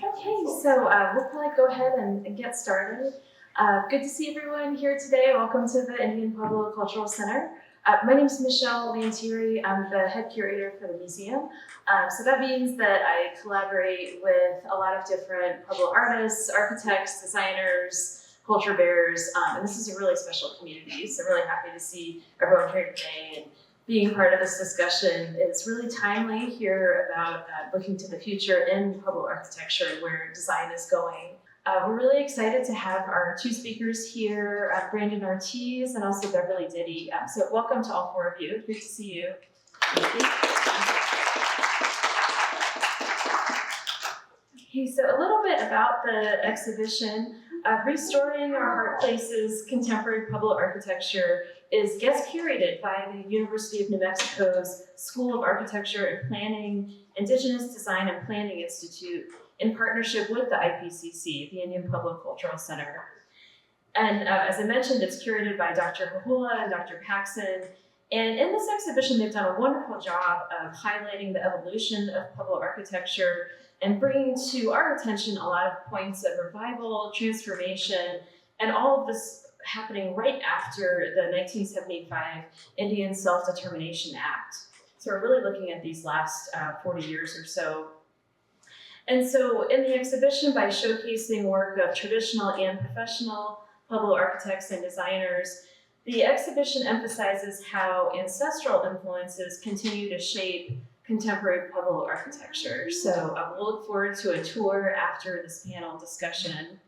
Okay, so we'll probably go ahead and get started. Good to see everyone here today. Welcome to the Indian Pueblo Cultural Center. My name is Michelle Lantieri. I'm the head curator for the museum. So that means that I collaborate with a lot of different Pueblo artists, architects, designers, culture bearers, and this is a really special community. So really happy to see everyone here today and being part of this discussion. It's really timely here about looking to the future in Pueblo architecture and where design is going. We're really excited to have our two speakers here, Brandon Ortiz and also Beverly Diddy. So welcome to all four of you. Great to see you. Thank you. Okay, so a little bit about the exhibition. Restoring Our Heart Places Contemporary Pueblo Architecture is guest curated by the University of New Mexico's School of Architecture and Planning, Indigenous Design and Planning Institute, in partnership with the IPCC, the Indian Pueblo Cultural Center. And as I mentioned, it's curated by Dr. Hahula and Dr. Paxson. And in this exhibition, they've done a wonderful job of highlighting the evolution of Pueblo architecture and bringing to our attention a lot of points of revival, transformation, and all of this happening right after the 1975 Indian Self-Determination Act. So we're really looking at these last 40 years or so. And so in the exhibition, by showcasing work of traditional and professional Pueblo architects and designers, the exhibition emphasizes how ancestral influences continue to shape contemporary Pueblo architecture. So we'll look forward to a tour after this panel discussion.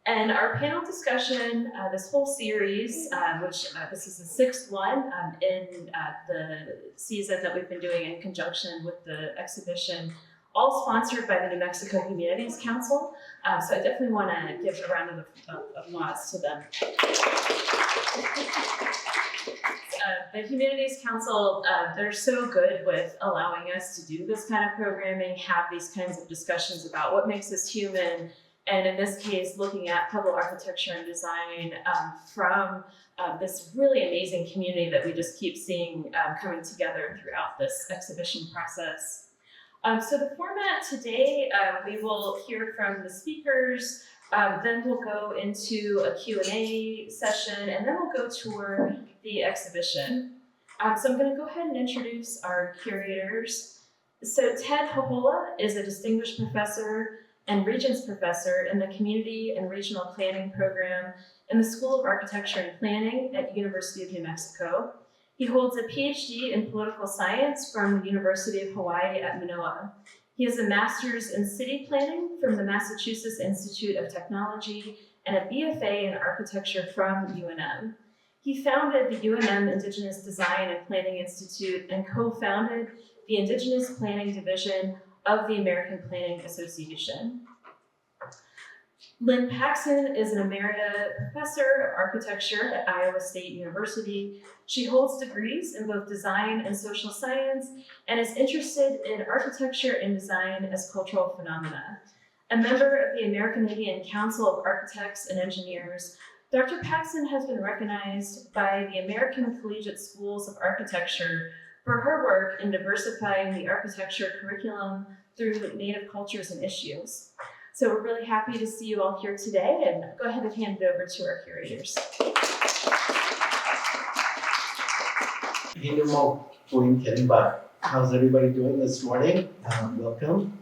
And our panel discussion, this whole series, which this is the sixth one in the season that we've been doing in conjunction with the exhibition, all sponsored by the New Mexico Humanities Council. So I definitely want to give a round of applause to them. The Humanities Council, they're so good with allowing us to do this kind of programming, have these kinds of discussions about what makes us human, and in this case, looking at Pueblo architecture and design from this really amazing community that we just keep seeing coming together throughout this exhibition process. So the format today, we will hear from the speakers, then we'll go into a Q&A session, and then we'll go tour the exhibition. So I'm going to go ahead and introduce our curators. So Ted Hahula is a distinguished professor and Regents Professor in the Community and Regional Planning Program in the School of Architecture and Planning at University of New Mexico. He holds a PhD in political science from the University of Hawaii at Manoa. He has a master's in city planning from the Massachusetts Institute of Technology and a BFA in architecture from UNM. He founded the UNM Indigenous Design and Planning Institute and co-founded the Indigenous Planning Division of the American Planning Association. Lynn Paxson is an emerita professor of architecture at Iowa State University. She holds degrees in both design and social science and is interested in architecture and design as cultural phenomena. A member of the American Indian Council of Architects and Engineers, Dr. Paxson has been recognized by the American Collegiate Schools of Architecture for her work in diversifying the architecture curriculum through Native cultures and issues. So we're really happy to see you all here today, and go ahead and hand it over to our curators. How's everybody doing this morning? Welcome.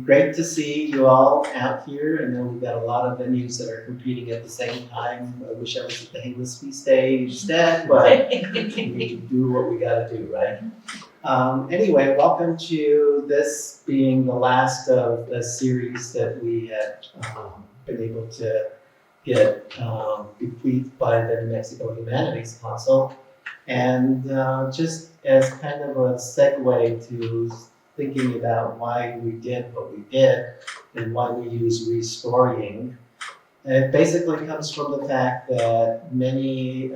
Great to see you all out here. I know we've got a lot of venues that are competing at the same time. I wish I was at the Gillespie stage instead, but we do what we gotta do, right? Anyway, welcome to this being the last of the series that we had been able to get bequeathed by the New Mexico Humanities Council. And just as kind of a segue to thinking about why we did what we did and why we use restoring, it basically comes from the fact that many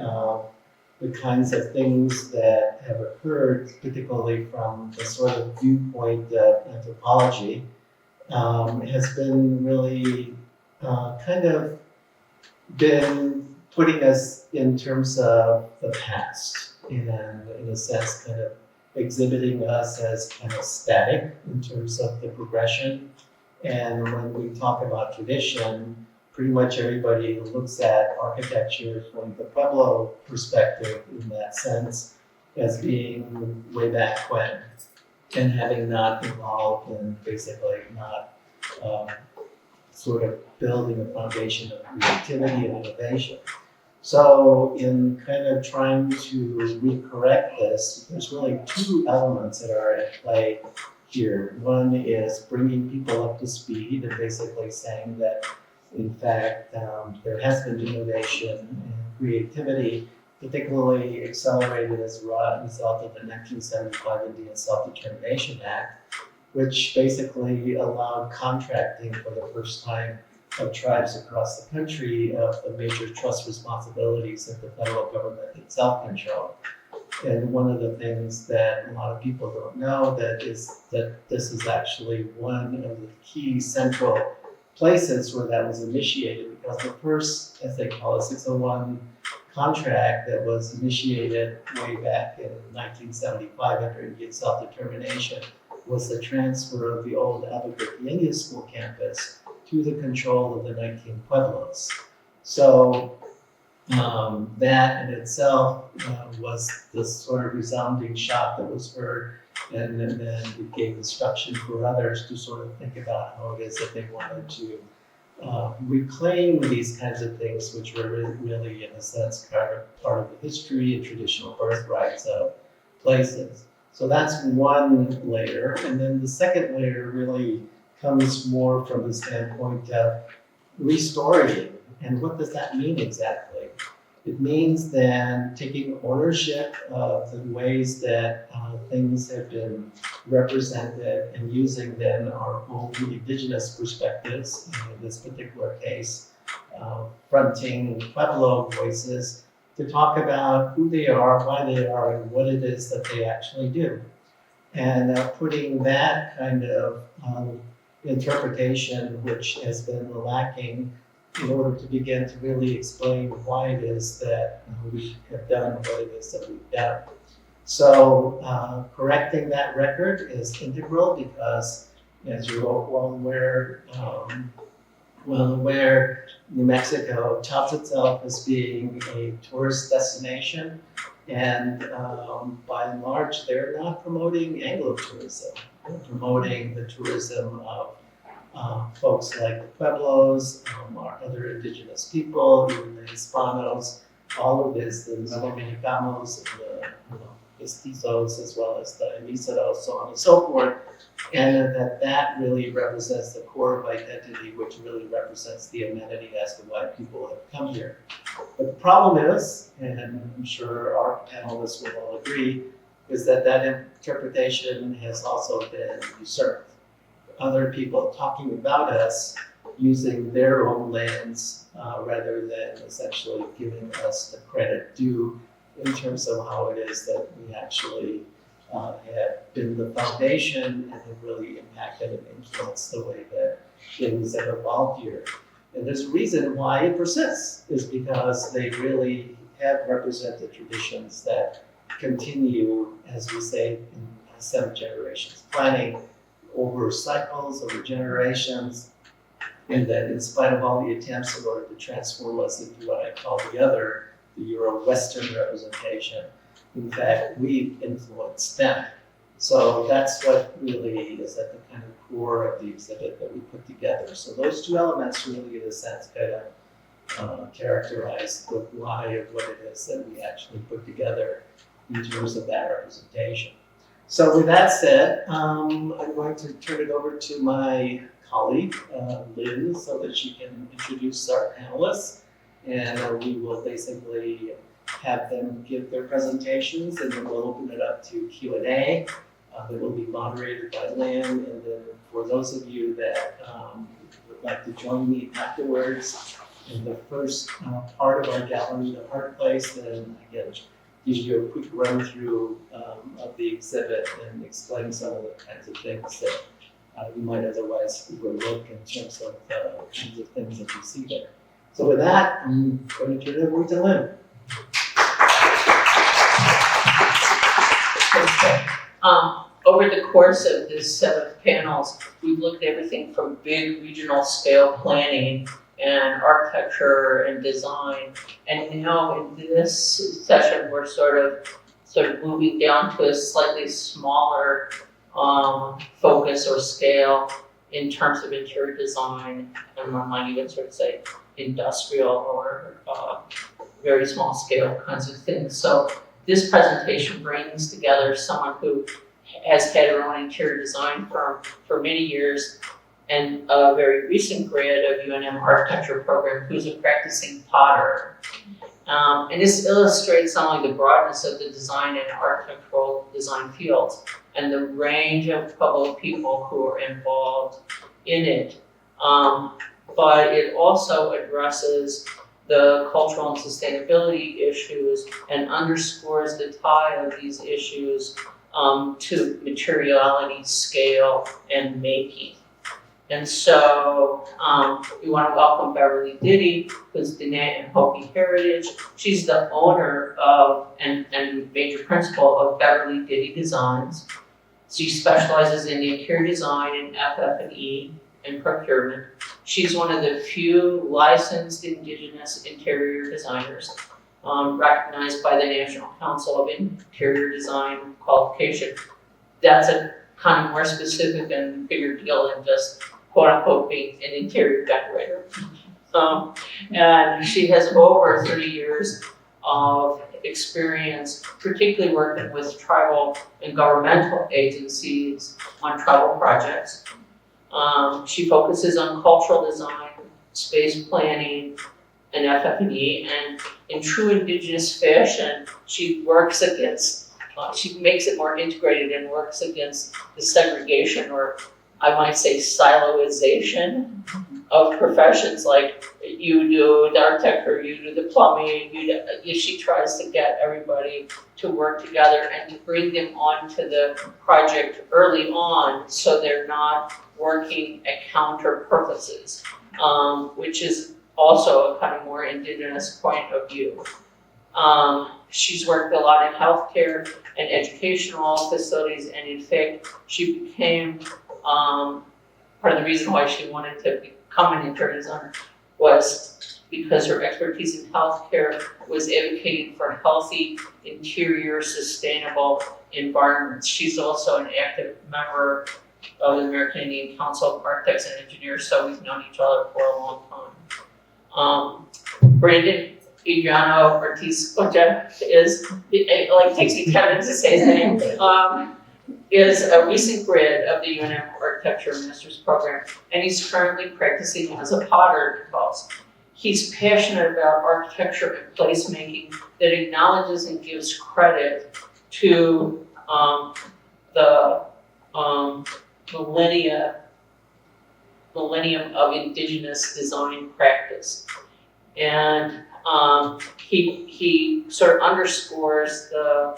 the kinds of things that have occurred, particularly from the sort of viewpoint of anthropology, has been really kind of been putting us in terms of the past and in a sense kind of exhibiting us as kind of static in terms of the progression. And when we talk about tradition, pretty much everybody looks at architecture from the Pueblo perspective in that sense as being way back when and having not evolved and basically not sort of building a foundation of creativity and innovation. So in kind of trying to recorrect this, there's really two elements that are at play here. One is bringing people up to speed and basically saying that, in fact, there has been innovation and creativity, particularly accelerated as a result of the 1975 Indian Self-Determination Act, which basically allowed contracting for the first time of tribes across the country of the major trust responsibilities that the federal government itself controlled. And one of the things that a lot of people don't know that this is actually one of the key central places where that was initiated, because the first, as they call it, 601 contract that was initiated way back in 1975 under Indian self-determination was the transfer of the old Albuquerque Indian School campus to the control of the 19 Pueblos. So that in itself was the sort of resounding shock that was heard, and then it gave instruction for others to sort of think about how it is that they wanted to reclaim these kinds of things, which were really in a sense, kind of part of the history and traditional birthrights of places. So that's one layer. And then the second layer really comes more from the standpoint of restoring. And what does that mean exactly? It means then taking ownership of the ways that things have been represented and using then our own indigenous perspectives, in this particular case, fronting Pueblo voices to talk about who they are, why they are, and what it is that they actually do. And putting that kind of interpretation, which has been lacking, in order to begin to really explain why it is that we have done what it is that we've done. So correcting that record is integral because, as you're well aware, New Mexico touts itself as being a tourist destination, and by and large, they're not promoting Anglo-tourism. They're promoting the tourism of folks like the Pueblos, our other indigenous people, even the Hispanos, all of this, the Mexicanos, the Mestizos, as well as the Emisados, so on and so forth, and that really represents the core of identity, which really represents the amenity as to why people have come here. But the problem is, and I'm sure our panelists will all agree, is that interpretation has also been usurped. Other people talking about us using their own lens rather than essentially giving us the credit due in terms of how it is that we actually have been the foundation and have really impacted and influenced the way that things have evolved here. And there's a reason why it persists, is because they really have represented traditions that continue, as we say, in 7 generations, planning over cycles, over generations, and that in spite of all the attempts in order to transform us into what I call the Euro-Western representation, in fact, we've influenced them. So that's what really is at the kind of core of the exhibit that we put together. So those two elements really, in a sense, kind of characterize the why of what it is that we actually put together in terms of that representation. So with that said, I'm going to turn it over to my colleague, Lynn, so that she can introduce our panelists. And we will basically have them give their presentations, and then we'll open it up to Q&A that will be moderated by Lynn. And then for those of you that would like to join me afterwards in the first part of our gallery, the Heart Place, then again, give you a quick run through of the exhibit and explain some of the kinds of things that you might otherwise overlook in terms of the kinds of things that you see there. So with that, I'm going to turn it over to Lynn. Over the course of this set of panels, we've looked at everything from big regional scale planning and architecture and design. And now in this session, we're sort of moving down to a slightly smaller focus or scale in terms of interior design, and I might even sort of say industrial or very small scale kinds of things. So this presentation brings together someone who has had her own interior design firm for many years and a very recent grad of UNM architecture program who's a practicing potter. And this illustrates not only the broadness of the design and architectural design fields and the range of Pueblo people who are involved in it, but it also addresses the cultural and sustainability issues and underscores the tie of these issues to materiality, scale, and making. And so we want to welcome Beverly Diddy, who's Diné and Hopi heritage. She's the owner of and major principal of Beverly Diddy Designs. She specializes in interior design and FF&E and procurement. She's one of the few licensed Indigenous interior designers recognized by the National Council of Interior Design qualification. That's a kind of more specific and bigger deal than just quote unquote being an interior decorator. And she has over 30 years of experience, particularly working with tribal and governmental agencies on tribal projects. She focuses on cultural design, space planning, and FF&E, and in true Indigenous fashion, she works against, she makes it more integrated and works against the segregation, or I might say siloization of professions, like you do the architecture, you do the plumbing, she tries to get everybody to work together and to bring them onto the project early on so they're not working at counter purposes, which is also a kind of more Indigenous point of view. She's worked a lot in healthcare and educational facilities, and in fact, she became, part of the reason why she wanted to become an interior designer was because her expertise in healthcare was advocating for healthy, interior, sustainable environments. She's also an active member of the American Indian Council of Architects and Engineers, so we've known each other for a long time. Brandon Adriano Ortiz is, it like takes me 10 minutes to say his name, is a recent grad of the UNM Architecture Master's Program, and he's currently practicing as a potter because he's passionate about architecture and placemaking that acknowledges and gives credit to the millennium of Indigenous design practice. And he sort of underscores the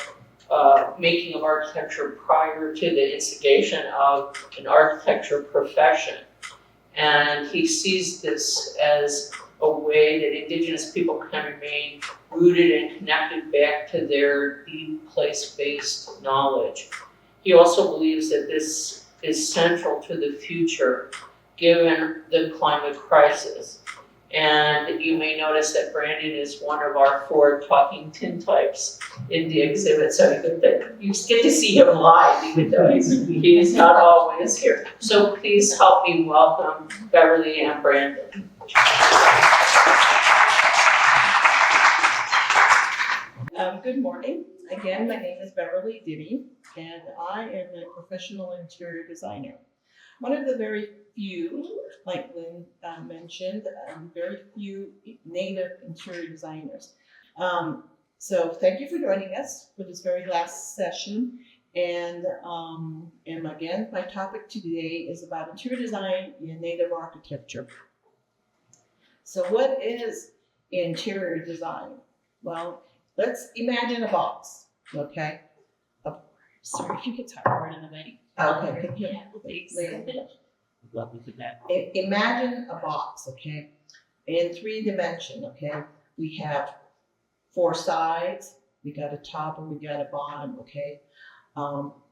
making of architecture prior to the instigation of an architecture profession. And he sees this as a way that Indigenous people can remain rooted and connected back to their deep place-based knowledge. He also believes that this is central to the future, given the climate crisis. And you may notice that Brandon is one of our 4 talking tintypes in the exhibit, so you get to see him live, even though he's not always here. So please help me welcome Beverly and Brandon. Good morning. Again, my name is Beverly Diddy, and I am a professional interior designer. One of the very few, like Lynn mentioned, very few Native interior designers. So thank you for joining us for this very last session. And again, my topic today is about interior design in Native architecture. So what is interior design? Well, let's imagine a box, okay? Sorry if you could talk more in the mic. Okay. Yeah, please. Imagine a box, okay? In 3 dimension, okay? We have 4 sides, we got a top and we got a bottom, okay?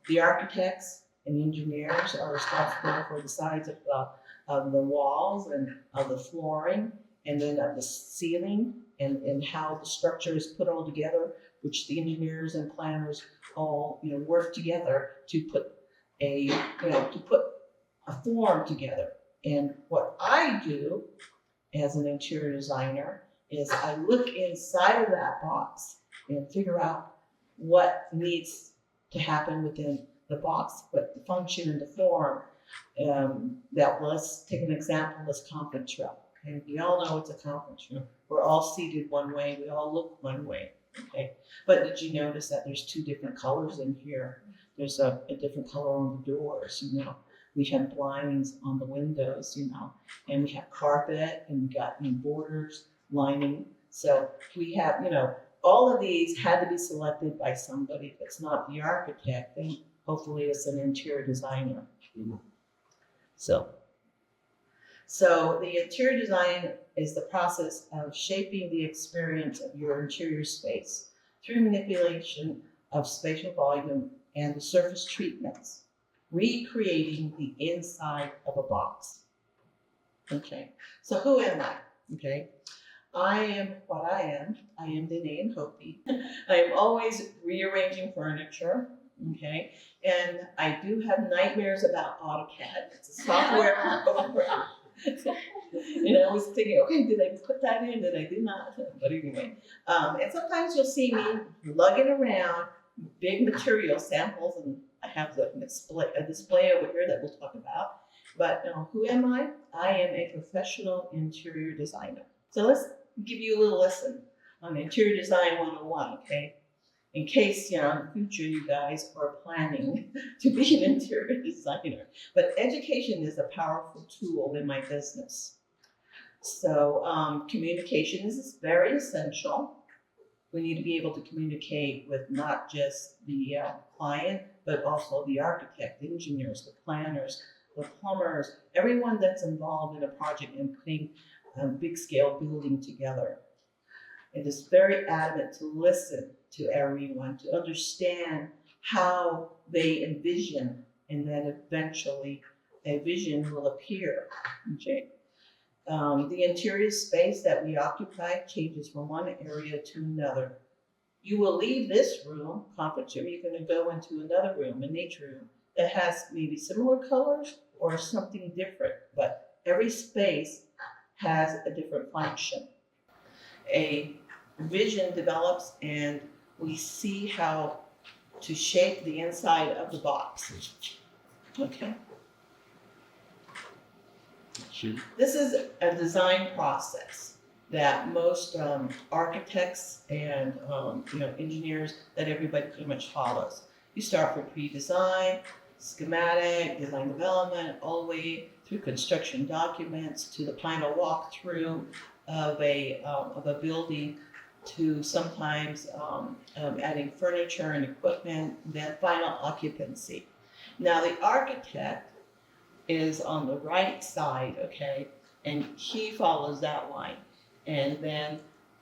The architects and engineers are responsible for the sides of the walls and of the flooring, and then of the ceiling, and how the structure is put all together, which the engineers and planners all, work together to put a form together. And what I do as an interior designer is I look inside of that box and figure out what needs to happen within the box, what the function and the form. Let's take an example, this conference room. Okay, we all know it's a conference room. We're all seated one way, we all look one way. Okay, but did you notice that there's two different colors in here? There's a different color on the doors, We have blinds on the windows, and we have carpet, and we got borders, lining. So we have, all of these had to be selected by somebody. If it's not the architect, then hopefully it's an interior designer. So the interior design is the process of shaping the experience of your interior space through manipulation of spatial volume and the surface treatments, recreating the inside of a box. Okay, so who am I? Okay, I am what I am. I am Diné and Hopi. I am always rearranging furniture. Okay, and I do have nightmares about AutoCAD. It's a software program. And I was thinking, okay, did I put that in? Did I do not? But anyway, and sometimes you'll see me lugging around big material samples, and I have a display over here that we'll talk about. But who am I? I am a professional interior designer. So let's give you a little lesson on Interior Design 101, okay? In case, in the future you guys are planning to be an interior designer. But education is a powerful tool in my business. So communication is very essential. We need to be able to communicate with not just the client, but also the architect, the engineers, the planners, the plumbers, everyone that's involved in a project and putting a big scale building together. It is very adamant to listen to everyone, to understand how they envision, and then eventually a vision will appear. Okay. The interior space that we occupy changes from one area to another. You will leave this room, conference room, you're going to go into another room, a nature room, that has maybe similar colors or something different, but every space has a different function. A vision develops, and we see how to shape the inside of the box. Okay. This is a design process that most architects and engineers, that everybody pretty much follows. You start from pre-design, schematic, design development, all the way through construction documents to the final walkthrough of a building, to sometimes adding furniture and equipment, then final occupancy. Now the architect is on the right side, okay, and he follows that line. And then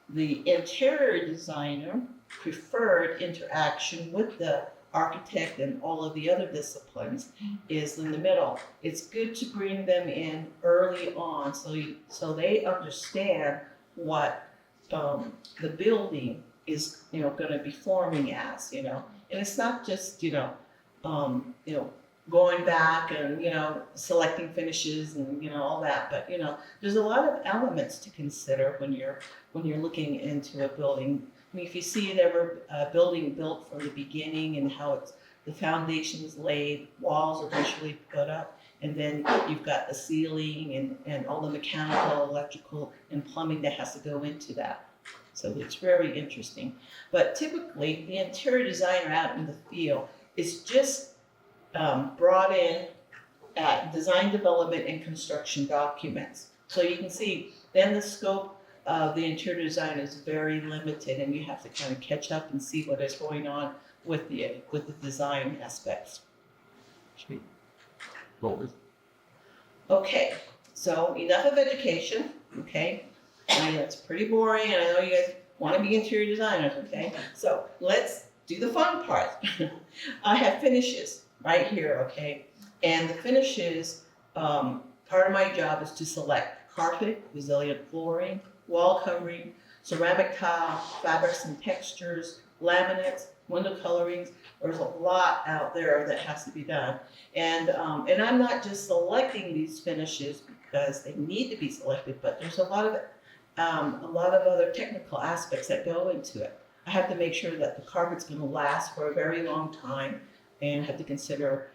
the interior designer preferred interaction with the architect and all of the other disciplines is in the middle. It's good to bring them in early on so they understand what the building is going to be forming as, and it's not just going back and selecting finishes and all that, but there's a lot of elements to consider when you're looking into a building. I mean, if you see a building built from the beginning and how the foundation is laid, walls are eventually put up, and then you've got the ceiling and all the mechanical, electrical, and plumbing that has to go into that. So it's very interesting. But typically, the interior designer out in the field is just brought in at design development and construction documents. So you can see then the scope of the interior design is very limited, and you have to kind of catch up and see what is going on with the design aspects. Okay, so enough of education, okay? I mean, that's pretty boring, and I know you guys want to be interior designers, okay? So let's do the fun part. I have finishes right here, okay? And the finishes, part of my job is to select carpet, resilient flooring, wall covering, ceramic tile, fabrics and textures, laminates, window colorings. There's a lot out there that has to be done. And I'm not just selecting these finishes because they need to be selected, but there's a lot of other technical aspects that go into it. I have to make sure that the carpet's going to last for a very long time, and have to consider,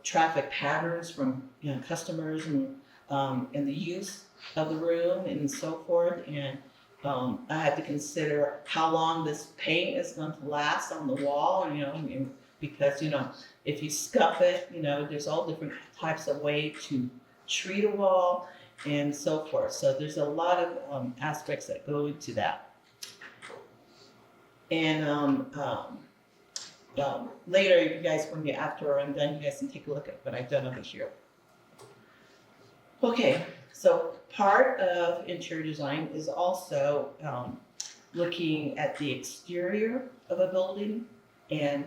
traffic patterns from customers and the use of the room and so forth. And I have to consider how long this paint is going to last on the wall. Because if you scuff it, there's all different types of way to treat a wall and so forth. So there's a lot of aspects that go into that. And later, you guys, after I'm done, you guys can take a look at what I've done over here. Okay, so part of interior design is also looking at the exterior of a building and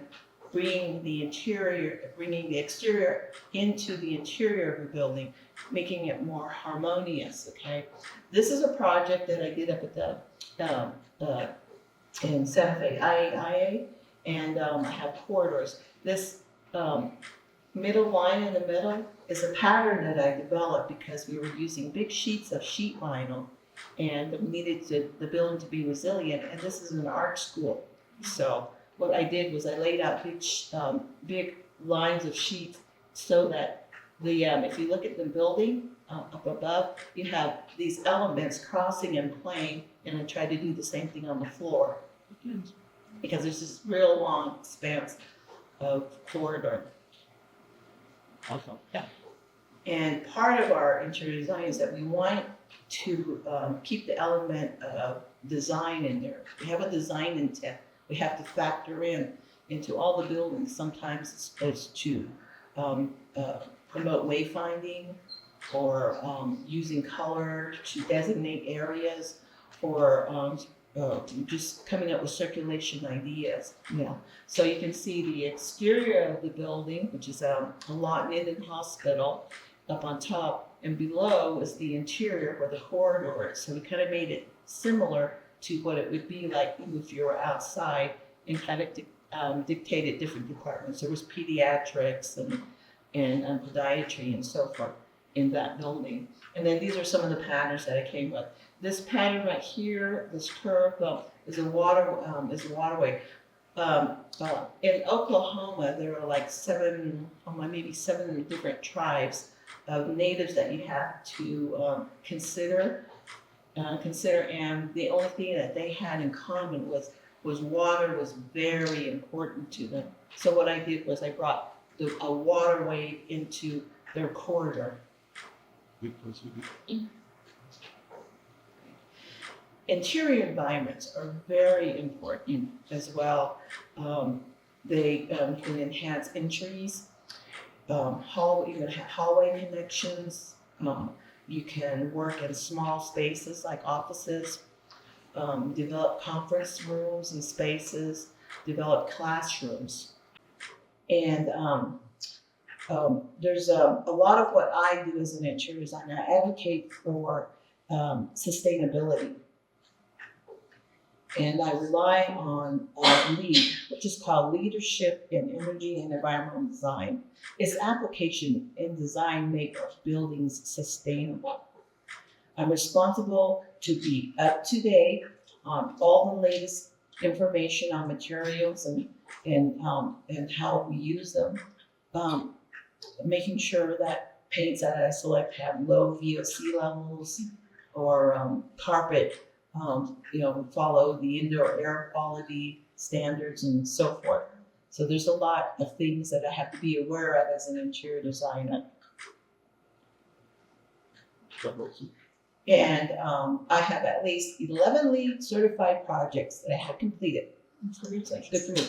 bringing the exterior into the interior of a building, making it more harmonious, okay? This is a project that I did up at in Santa Fe IAA, and I have corridors. This middle line in the middle is a pattern that I developed because we were using big sheets of sheet vinyl and we needed the building to be resilient, and this is an art school. So what I did was I laid out big lines of sheets so that if you look at the building up above, you have these elements crossing and playing, and I tried to do the same thing on the floor because there's this real long expanse of corridor. Awesome. Yeah. And part of our interior design is that we want to keep the element of design in there. We have a design intent. We have to factor into all the buildings. Sometimes it's to promote wayfinding, or using color to designate areas, or just coming up with circulation ideas. Yeah. So you can see the exterior of the building, which is a Lawton Indian Hospital up on top, and below is the interior where the corridor is. So we kind of made it similar to what it would be like if you were outside, and kind of dictated different departments. There was pediatrics and podiatry and so forth in that building. And then these are some of the patterns that I came with. This pattern right here, this curve, is a waterway. In Oklahoma, there are like maybe seven different tribes of natives that you have to consider. And the only thing that they had in common was water was very important to them. So what I did was I brought a waterway into their corridor. Interior environments are very important as well. They can enhance entries. You can have hallway connections. You can work in small spaces like offices. Develop conference rooms and spaces. Develop classrooms. And there's a lot of what I do as an interior designer. I advocate for sustainability. And I rely on LEED, which is called Leadership in Energy and Environmental Design. Its application in design make buildings sustainable. I'm responsible to be up to date on all the latest information on materials and how we use them. Making sure that paints that I select have low VOC levels, or carpet follow the indoor air quality standards and so forth. So there's a lot of things that I have to be aware of as an interior designer. And I have at least 11 LEED certified projects that I have completed. Good for me.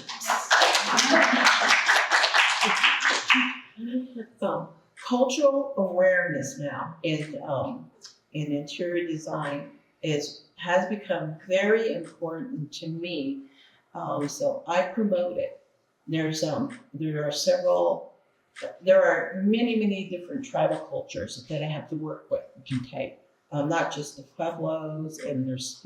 Cultural awareness now in interior design has become very important to me. So I promote it. There are many different tribal cultures that I have to work with and can take. Not just the Puebloans, and there's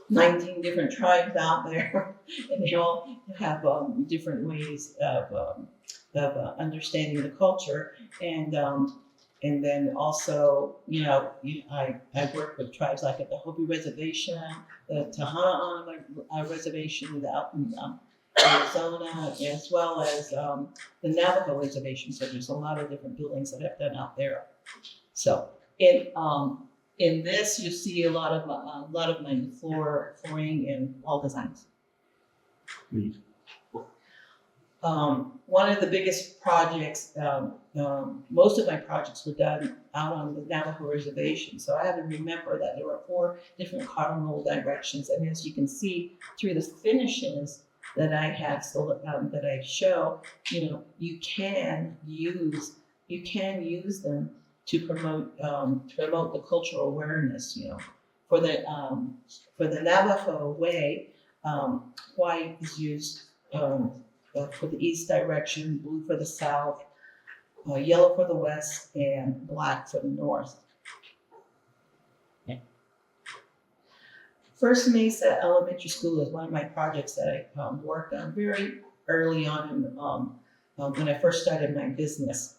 19 different tribes out there, and they all have different ways of understanding the culture. And then also, I work with tribes like at the Hopi Reservation, the Tahana Reservation out in Arizona, as well as the Navajo Reservation. So there's a lot of different buildings that I've done out there. So in this, you see a lot of my flooring and wall designs. One of the biggest projects, most of my projects were done out on the Navajo Reservation. So I have to remember that there were 4 different cardinal directions. And as you can see through the finishes that I have, that I show, you can use them to promote the cultural awareness. For the Navajo way, white is used for the east direction, blue for the south, yellow for the west, and black for the north. Okay. First Mesa Elementary School is one of my projects that I worked on very early on when I first started my business.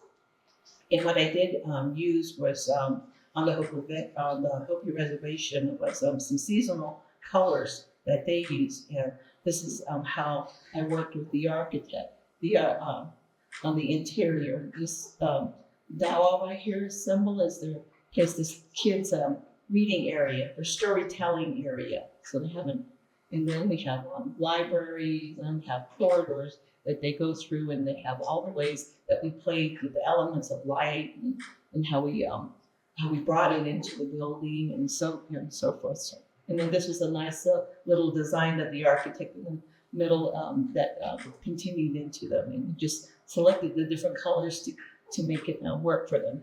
And what I did use was on the Hopi Reservation was some seasonal colors that they used. And this is how I worked with the architect. On the interior, this Dawa right here symbol is this kids' reading area, their storytelling area. So they have and then we have libraries and we have corridors that they go through, and they have all the ways that we played with the elements of light and how we brought it into the building and so forth. So, and then this was a nice little design that the architect in the middle that continued into them, and we just selected the different colors to make it work for them.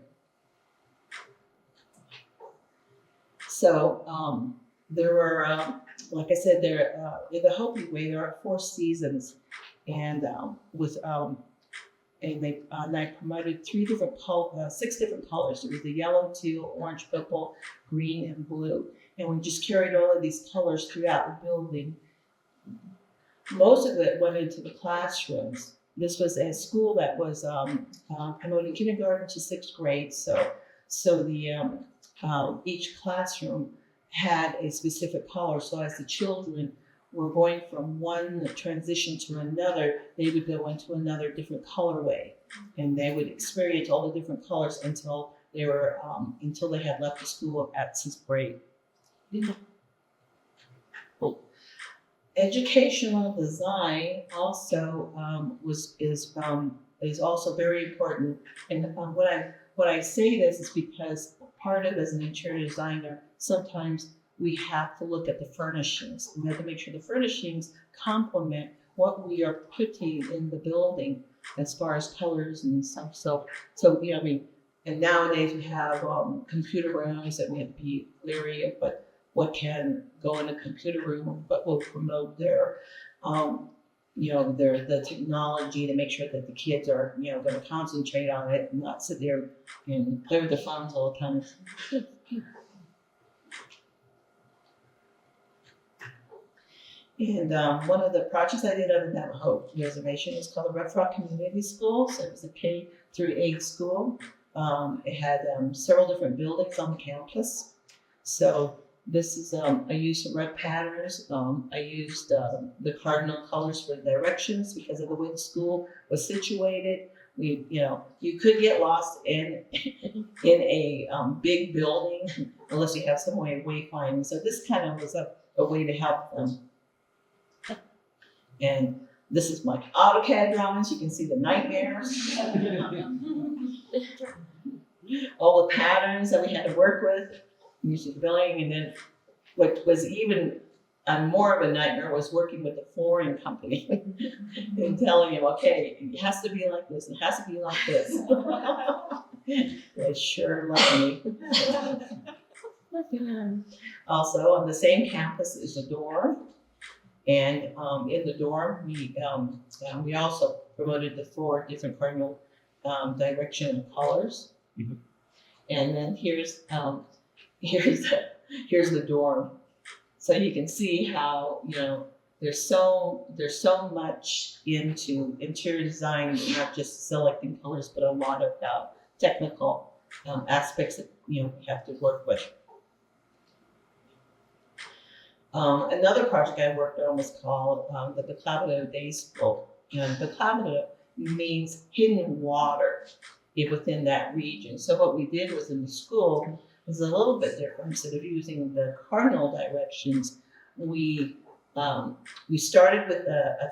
So there were, like I said, in the Hopi way, there are 4 seasons, and I promoted 6 different colors. There was the yellow, teal, orange, purple, green, and blue. And we just carried all of these colors throughout the building. Most of it went into the classrooms. This was a school that was promoting kindergarten to 6th grade. So the each classroom had a specific color. So as the children were going from one transition to another, they would go into another different colorway, and they would experience all the different colors until they had left the school at 6th grade. Educational design also is also very important. And what I say this is because part of as an interior designer, sometimes we have to look at the furnishings. We have to make sure the furnishings complement what we are putting in the building as far as colors and stuff. So and nowadays we have computer rooms that we have to be leery of, but what can go in a computer room, but will promote their the technology to make sure that the kids are going to concentrate on it and not sit there and play with their phones all the time. And one of the projects I did on the Navajo Reservation is called the Red Rock Community School. So it was a K through 8 school. It had several different buildings on the campus. So this is I used red patterns. I used the cardinal colors for the directions because of the way the school was situated. You could get lost in a big building unless you have some way of wayfinding. So this kind of was a way to help them. And this is my AutoCAD drawings. You can see the nightmares. All the patterns that we had to work with, music billing, and then what was even more of a nightmare was working with the flooring company and telling them, okay, it has to be like this, it has to be like this. They sure love me. Also, on the same campus is a door. And in the dorm, we also promoted the 4 different cardinal direction and colors. Mhm. And then here's the dorm. So you can see how, there's so much into interior design, not just selecting colors, but a lot of technical aspects that we have to work with. Another project I worked on was called the Beclavida Day School. And Beclavida means hidden water within that region. So what we did was in the school was a little bit different. Instead of using the cardinal directions, we started with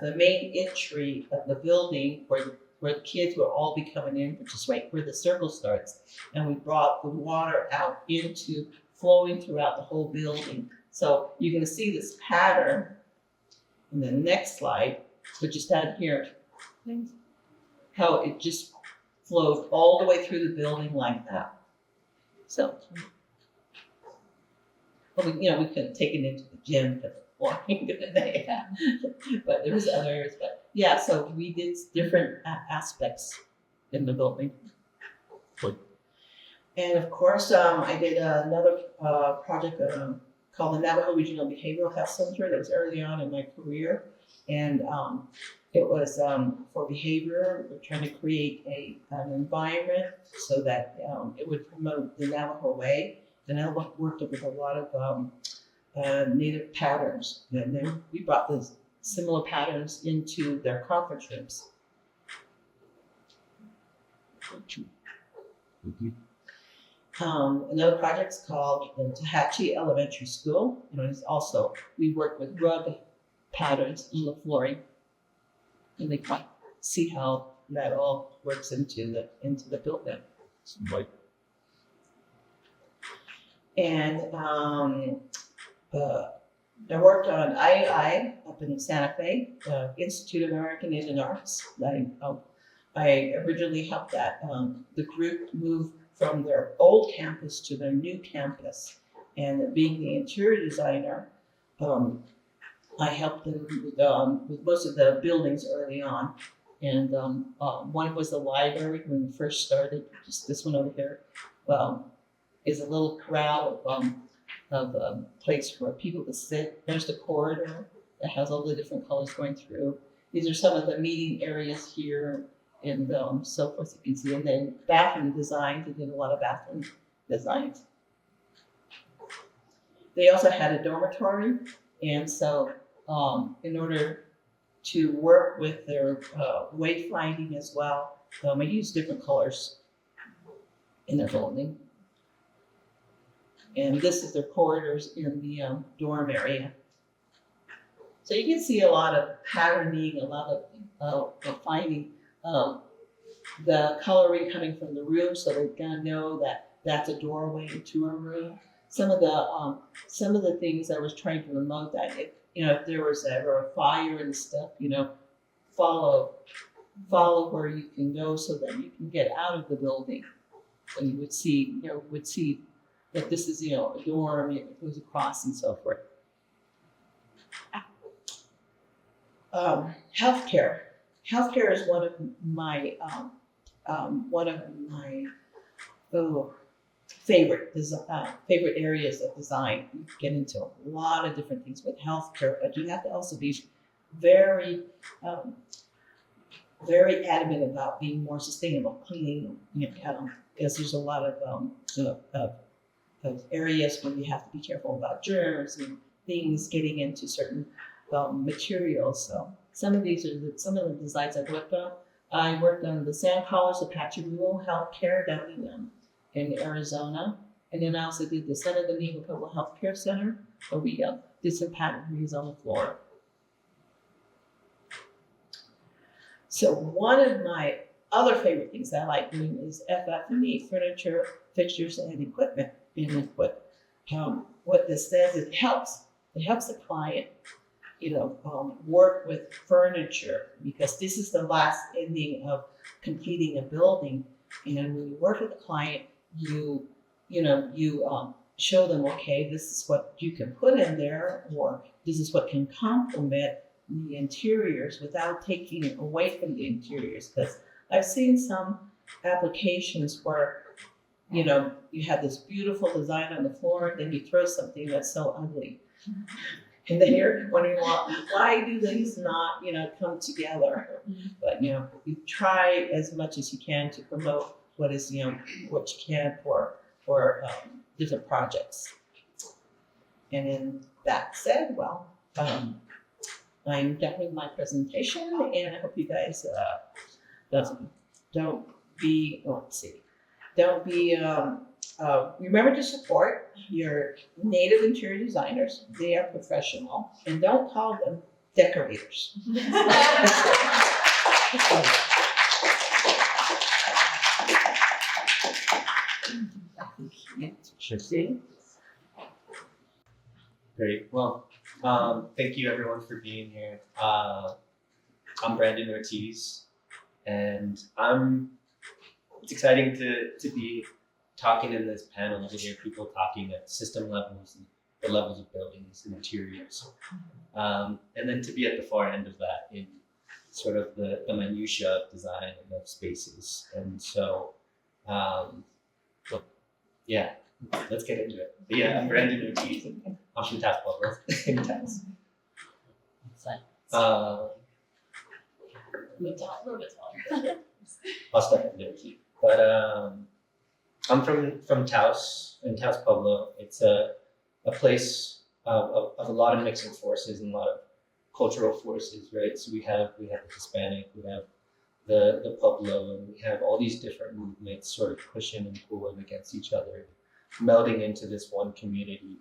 the main entry of the building where the kids were all be coming in, which is right where the circle starts. And we brought the water out flowing throughout the whole building. So you're going to see this pattern in the next slide, which is down here, how it just flows all the way through the building like that. So, we couldn't take it into the gym because of flooring today, but there was other areas. But yeah, so we did different aspects in the building. And of course, I did another project called the Navajo Regional Behavioral Health Center. That was early on in my career, and it was for behavior. We're trying to create an environment so that it would promote the Navajo way. And I worked with a lot of native patterns, and then we brought those similar patterns into their conference rooms. Another project's called the Tehachapi Elementary School. It's also, we work with rug patterns in the flooring, and they can see how that all works into the building. Right. And I worked on II up in Santa Fe, Institute of American Indian Arts. I originally helped the group move from their old campus to their new campus. And being the interior designer, I helped them with most of the buildings early on. And one was the library when we first started, just this one over here. Is a little corral of place for people to sit. There's the corridor that has all the different colors going through. These are some of the meeting areas here, and so forth, you can see. And then bathroom designs, they did a lot of bathroom designs. They also had a dormitory, and so in order to work with their wayfinding as well, I used different colors in their building. And this is their corridors in the dorm area. So you can see a lot of patterning, a lot of finding the coloring coming from the room, so they're gonna know that that's a doorway to a room. Some of the things I was trying to promote that if there was ever a fire and stuff, follow where you can go so that you can get out of the building. So you would see that this is, a dorm, it goes across and so forth. Healthcare. Healthcare is one of my favorite areas of design. You get into a lot of different things with healthcare, but you have to also be very, very adamant about being more sustainable, cleaning, because there's a lot of areas where you have to be careful about germs and things getting into certain materials. So some of these are some of the designs I've worked on. I worked on the San Carlos Apache Rural Healthcare down in Arizona. And then I also did the San Domingo Pueblo Healthcare Center, where we did some patterns on the floor. So one of my other favorite things that I like doing is FF&E, furniture, fixtures, and equipment. And what this says, it helps the client, work with furniture, because this is the last ending of completing a building. And when you work with the client, you show them, okay, this is what you can put in there, or this is what can complement the interiors without taking it away from the interiors. Because I've seen some applications where, you know, you have this beautiful design on the floor, then you throw something that's so ugly. And then you're wondering, well, why do these not, you know, come together? But, you know, you try as much as you can to promote what is, you know, what you can for different projects. And then that said, well, I'm done with my presentation, and I hope you guys don't be, remember to support your native interior designers. They are professional, and don't call them decorators. Interesting. Great. Well, thank you everyone for being here. I'm Brandon Ortiz, and it's exciting to be talking in this panel, to hear people talking at system levels and the levels of buildings and interiors. And then to be at the far end of that in sort of the minutiae of design and of spaces. And so, yeah, let's get into it. But yeah, I'm Brandon Adriano Ortiz. I'm from Taos Pueblo in Taos. I'll start at there too. But I'm from Taos, in Taos Pueblo. It's a place of a lot of mixing forces and a lot of cultural forces, right? So we have the Hispanic, we have the Pueblo, and we have all these different movements sort of pushing and pulling against each other, melding into this one community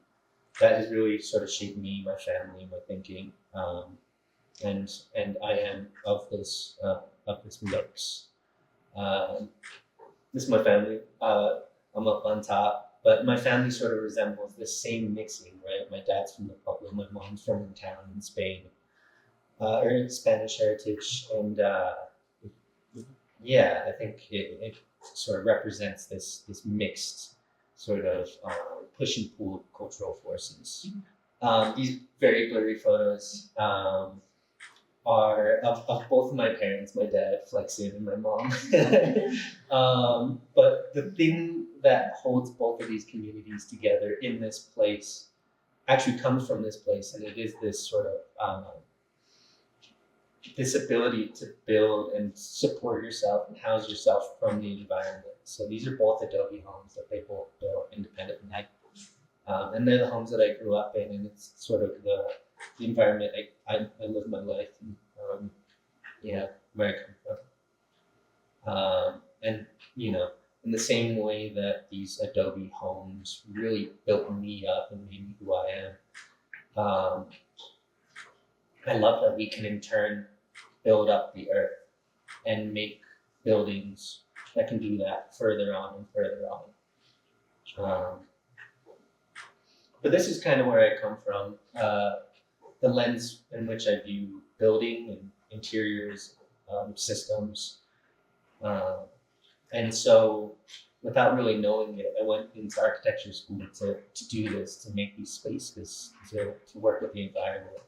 that has really sort of shaped me, my family, my thinking, and I am of this mix. This is my family. I'm up on top, but my family sort of resembles the same mixing, right? My dad's from the Pueblo, my mom's from a town in Spain, or Spanish heritage, and yeah, I think it sort of represents this mixed sort of push and pull cultural forces. These very blurry photos are of both of my parents, my dad flexing and my mom. But the thing that holds both of these communities together in this place actually comes from this place, and it is this sort of this ability to build and support yourself and house yourself from the environment. So these are both adobe homes that they both built independently. And they're the homes that I grew up in, and it's sort of the environment I live my life in, where I come from. And, you know, in the same way that these adobe homes really built me up and made me who I am, I love that we can in turn build up the earth and make buildings that can do that further on and further on. But this is kind of where I come from, the lens in which I view building and interiors, systems. And so without really knowing it, I went into architecture school to do this, to make these spaces, to work with the environment.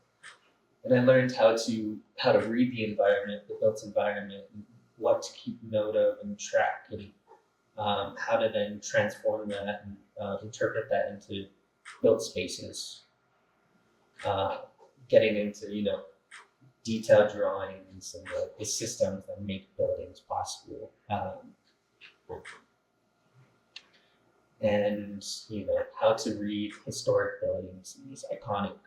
And I learned how to read the environment, the built environment, and what to keep note of and track, and how to then transform that and interpret that into built spaces. Getting into, you know, detailed drawings and the systems that make buildings possible. And, you know, how to read historic buildings, these iconic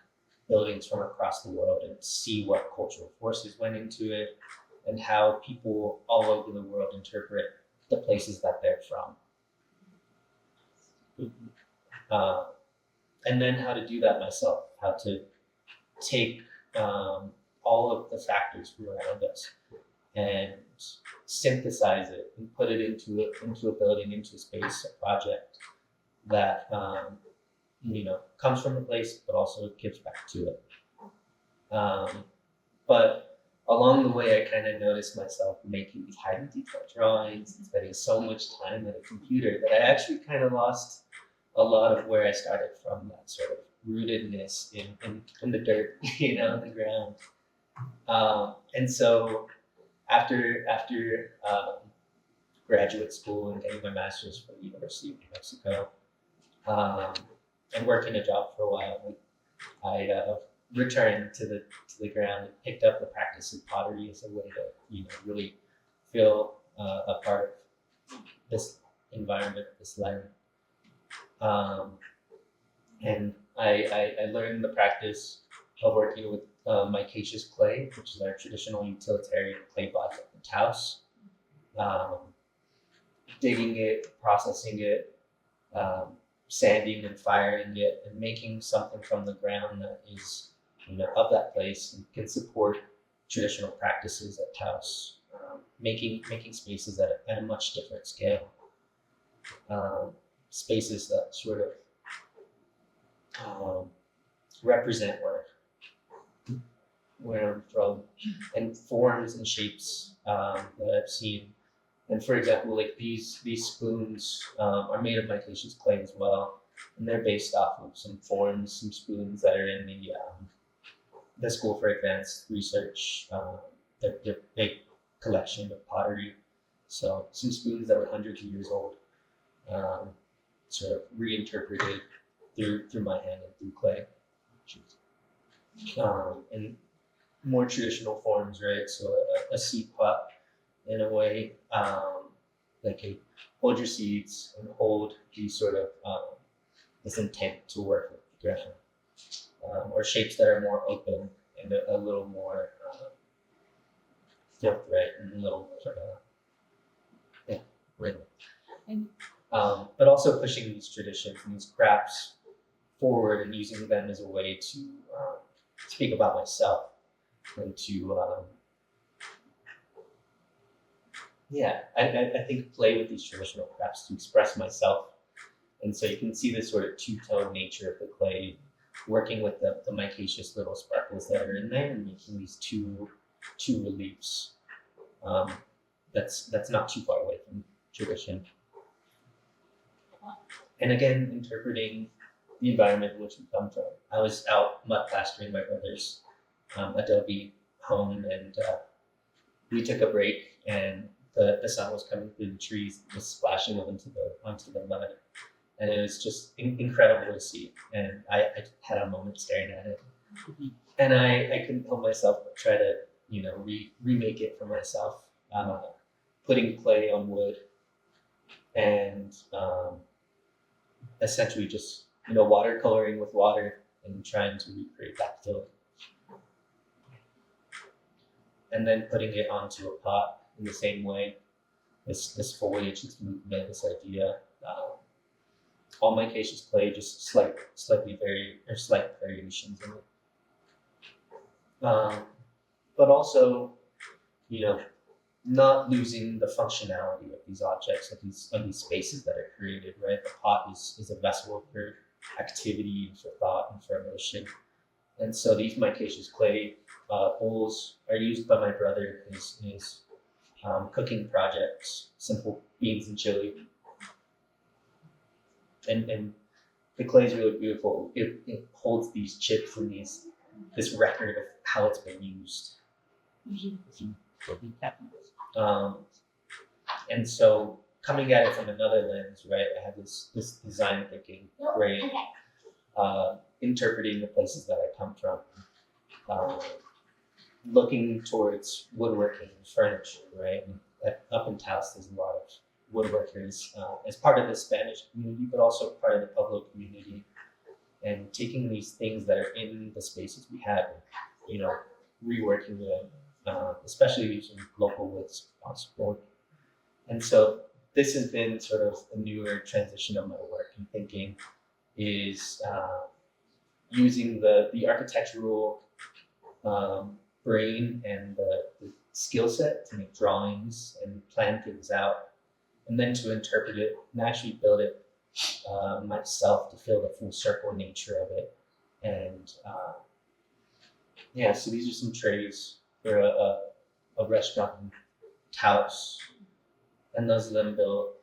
buildings from across the world, and see what cultural forces went into it and how people all over the world interpret the places that they're from. And then how to do that myself, how to take all of the factors around us and synthesize it and put it into a building, into a space, a project that you know, comes from a place but also gives back to it. But along the way, I kind of noticed myself making these highly detailed drawings and spending so much time at a computer that I actually kind of lost a lot of where I started from, that sort of rootedness in the dirt, in the ground. And so after graduate school and getting my master's from the University of New Mexico, and working a job for a while, I returned to the ground and picked up the practice of pottery as a way to really feel a part of this environment, this land. And I learned the practice of working with micaceous clay, which is our traditional utilitarian clay block at the Taos. Digging it, processing it, sanding and firing it, and making something from the ground that is of that place and can support traditional practices at Taos. Making spaces at a much different scale. Spaces that sort of represent where I'm from, and forms and shapes that I've seen. And for example, like these spoons are made of micaceous clay as well, and they're based off of some forms, some spoons that are in the School for Advanced Research, their big collection of pottery. So some spoons that were hundreds of years old, sort of reinterpreted through my hand and through clay, and more traditional forms, right? So a seed pot, in a way, like a hold your seeds and hold these sort of this intent to work with the ground, or shapes that are more open and a little more forthright and a little sort of rhythm. But also pushing these traditions and these crafts forward and using them as a way to speak about myself and to I think play with these traditional crafts to express myself. And so you can see this sort of two-tone nature of the clay, working with the micaceous little sparkles that are in there and making these two reliefs. That's not too far away from tradition. And again, interpreting the environment in which we come from. I was out mud plastering my brother's adobe home, and we took a break, and the sun was coming through the trees, just splashing onto the mud, and it was just incredible to see. And I had a moment staring at it, and I couldn't help myself but try to remake it for myself, putting clay on wood, and essentially just watercoloring with water and trying to recreate that feeling, and then putting it onto a pot in the same way. This foliage, this movement, this idea, all micaceous clay, just slight variations in it. But also, not losing the functionality of these objects, of these spaces that are created, right? The pot is a vessel for activity, and for thought, and for emotion. And so these micaceous clay bowls are used by my brother in his cooking projects, simple beans and chili. And the clay is really beautiful. It holds these chips and this record of how it's been used. And so coming at it from another lens, right? I have this design thinking brain, interpreting the places that I come from, looking towards woodworking and furniture, right? And up in Taos, there's a lot of woodworkers as part of the Spanish community, but also part of the Pueblo community, and taking these things that are in the spaces we have, reworking them, especially using local woods possible. And so this has been sort of a newer transition of my work and thinking, is using the architectural brain and the skill set to make drawings and plan things out, and then to interpret it and actually build it myself to feel the full circle nature of it. And so these are some trays for a restaurant in Taos, and those of them built.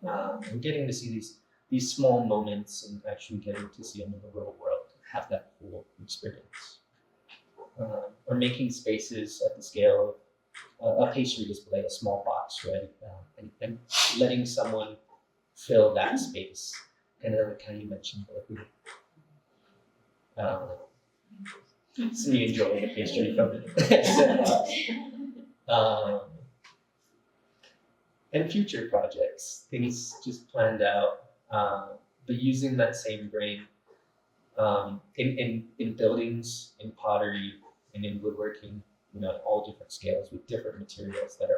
And getting to see these small moments and actually getting to see another real world, have that full experience. Or making spaces at the scale of a pastry display, a small box, right? And letting someone fill that space. And then kind of you mentioned, so you enjoy the pastry from it. And future projects, things just planned out, but using that same brain in buildings, in pottery, and in woodworking, at all different scales with different materials that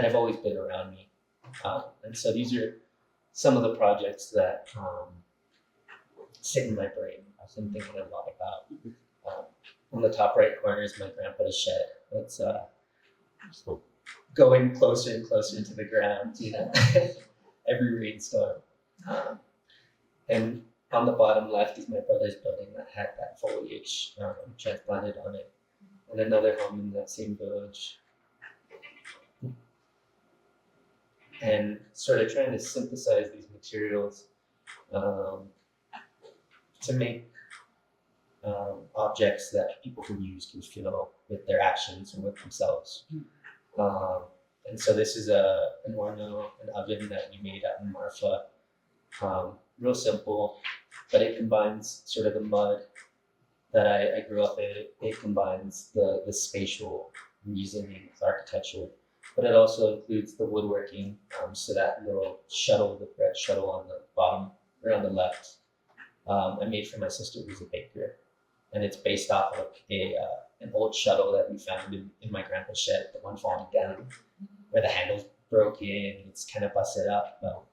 have always been around me. And so these are some of the projects that sit in my brain. I've been thinking a lot about. On the top right corner is my grandpa's shed. That's going closer and closer to the ground, every rainstorm. And on the bottom left is my brother's building that had that foliage transplanted on it, and another home in that same village. And sort of trying to synthesize these materials to make objects that people can use, can feel with their actions and with themselves. And so this is an horno, an oven that we made out in Marfa. Real simple, but it combines sort of the mud that I grew up in. It combines the spatial reasoning with architecture, but it also includes the woodworking. So that little shuttle, the bread shuttle on the bottom or on the left, I made for my sister who's a baker, and it's based off of an old shuttle that we found in my grandpa's shed, the one falling down, where the handle's broken, it's kind of busted up. But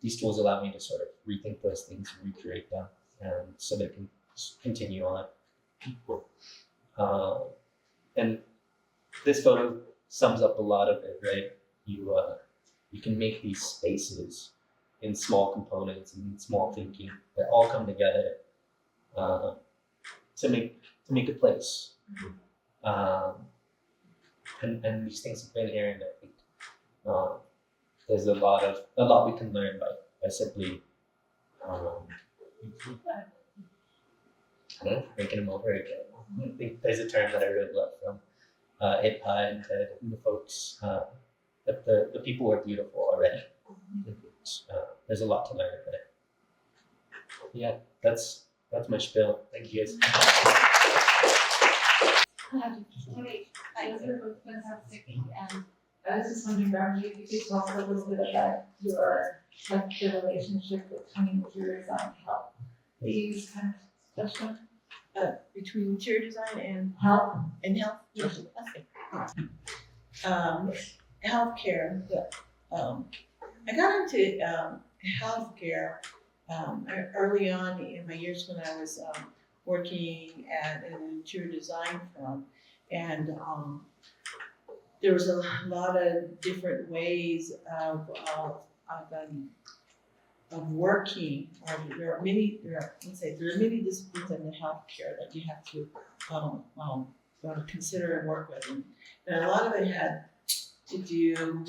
these tools allow me to sort of rethink those things and recreate them, so they can continue on. And this photo sums up a lot of it, right? You can make these spaces in small components and small thinking that all come together to make a place. And these things have been here, and I think there's a lot we can learn by simply making them over again. I think there's a term that I really love from IPA and Ted and the folks that the people are beautiful already. There's a lot to learn there. Yeah, that's my spiel. Thank you guys. Hi, those are both fantastic, and I was just wondering, Beverly, if you could talk a little bit about the relationship between interior design and health. These kind of touched on Between interior design and health. health. Yes. Healthcare. I got into healthcare early on in my years when I was working at an interior design firm, and there was a lot of different ways of working. There are many disciplines in the healthcare that you have to consider and work with, and a lot of it had to do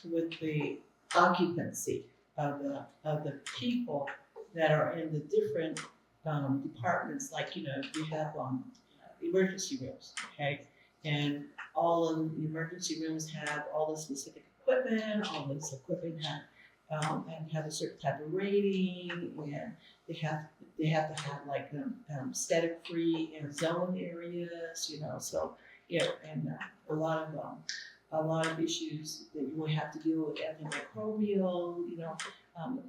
with the occupancy of the people that are in the different departments. Like we have emergency rooms, okay, and all of the emergency rooms have all the specific equipment. All this equipment have a certain type of rating, and they have to have like static free zone areas, so and a lot of issues that you will have to deal with antimicrobial,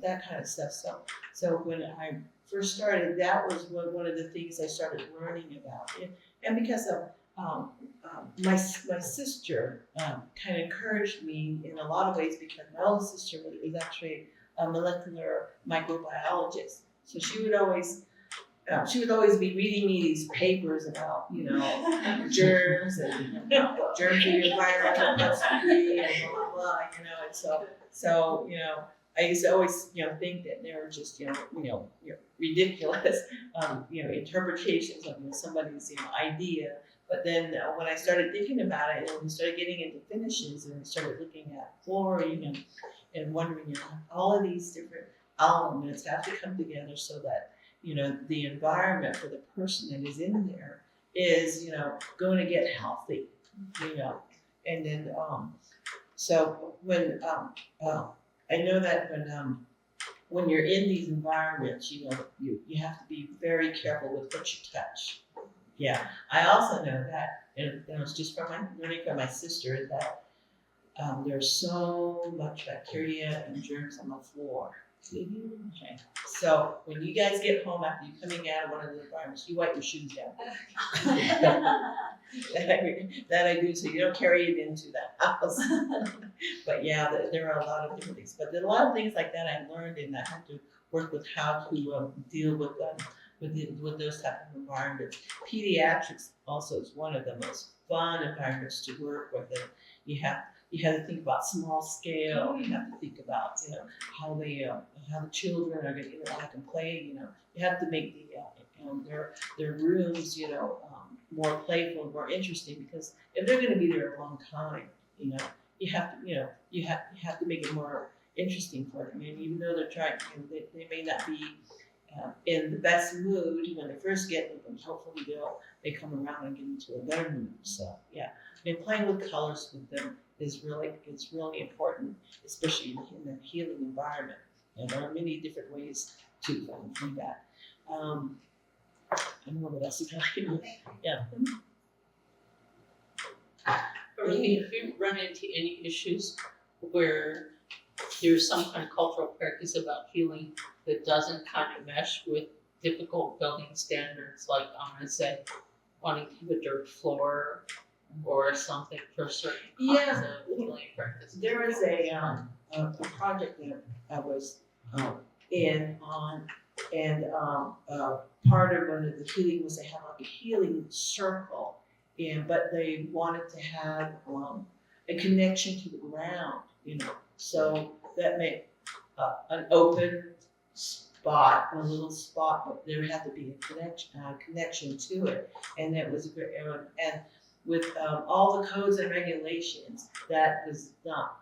that kind of stuff. So when I first started, that was one of the things I started learning about, and because of my sister kind of encouraged me in a lot of ways, because my older sister was actually a molecular microbiologist. So she would always be reading me these papers about, germs and germs in the environment, and blah, blah, blah, and so I used to always, think that they were just, ridiculous, interpretations of somebody's, idea. But then when I started thinking about it, and we started getting into finishes, and we started looking at flooring and wondering, all of these different elements have to come together so that, the environment for the person that is in there is, going to get healthy, and then, so I know that when you're in these environments, you have to be very careful with what you touch. Yeah, I also know that, and it was just learning from my sister that there's so much bacteria and germs on the floor. Okay. So when you guys get home after you're coming out of one of the environments, you wipe your shoes down. that I do, so you don't carry it into the house. But yeah, there are a lot of different things. But there are a lot of things like that I learned, and I had to work with how to deal with those type of environments. Pediatrics also is one of the most fun environments to work with. And you have to think about small scale. You have to think about how the children are going to interact and play. You have to make their rooms more playful and more interesting, because if they're going to be there a long time, you have to make it more interesting for them. And even though they're trying, they may not be in the best mood when they first get them, but hopefully they come around and get into a better mood. So yeah, and playing with colors with them is really important, especially in a healing environment. And there are many different ways to do that. I don't know what else is happening. Yeah. If you run into any issues where there's some kind of cultural practice about healing that doesn't kind of mesh with difficult building standards, like I'm going to say wanting to have a dirt floor or something for certain kinds of healing practices. There was a project that I was in on, and part of one of the healing was they have like a healing circle, but they wanted to have a connection to the ground, so that made an open spot, a little spot, but there had to be a connection to it, and it was and with all the codes and regulations, that was not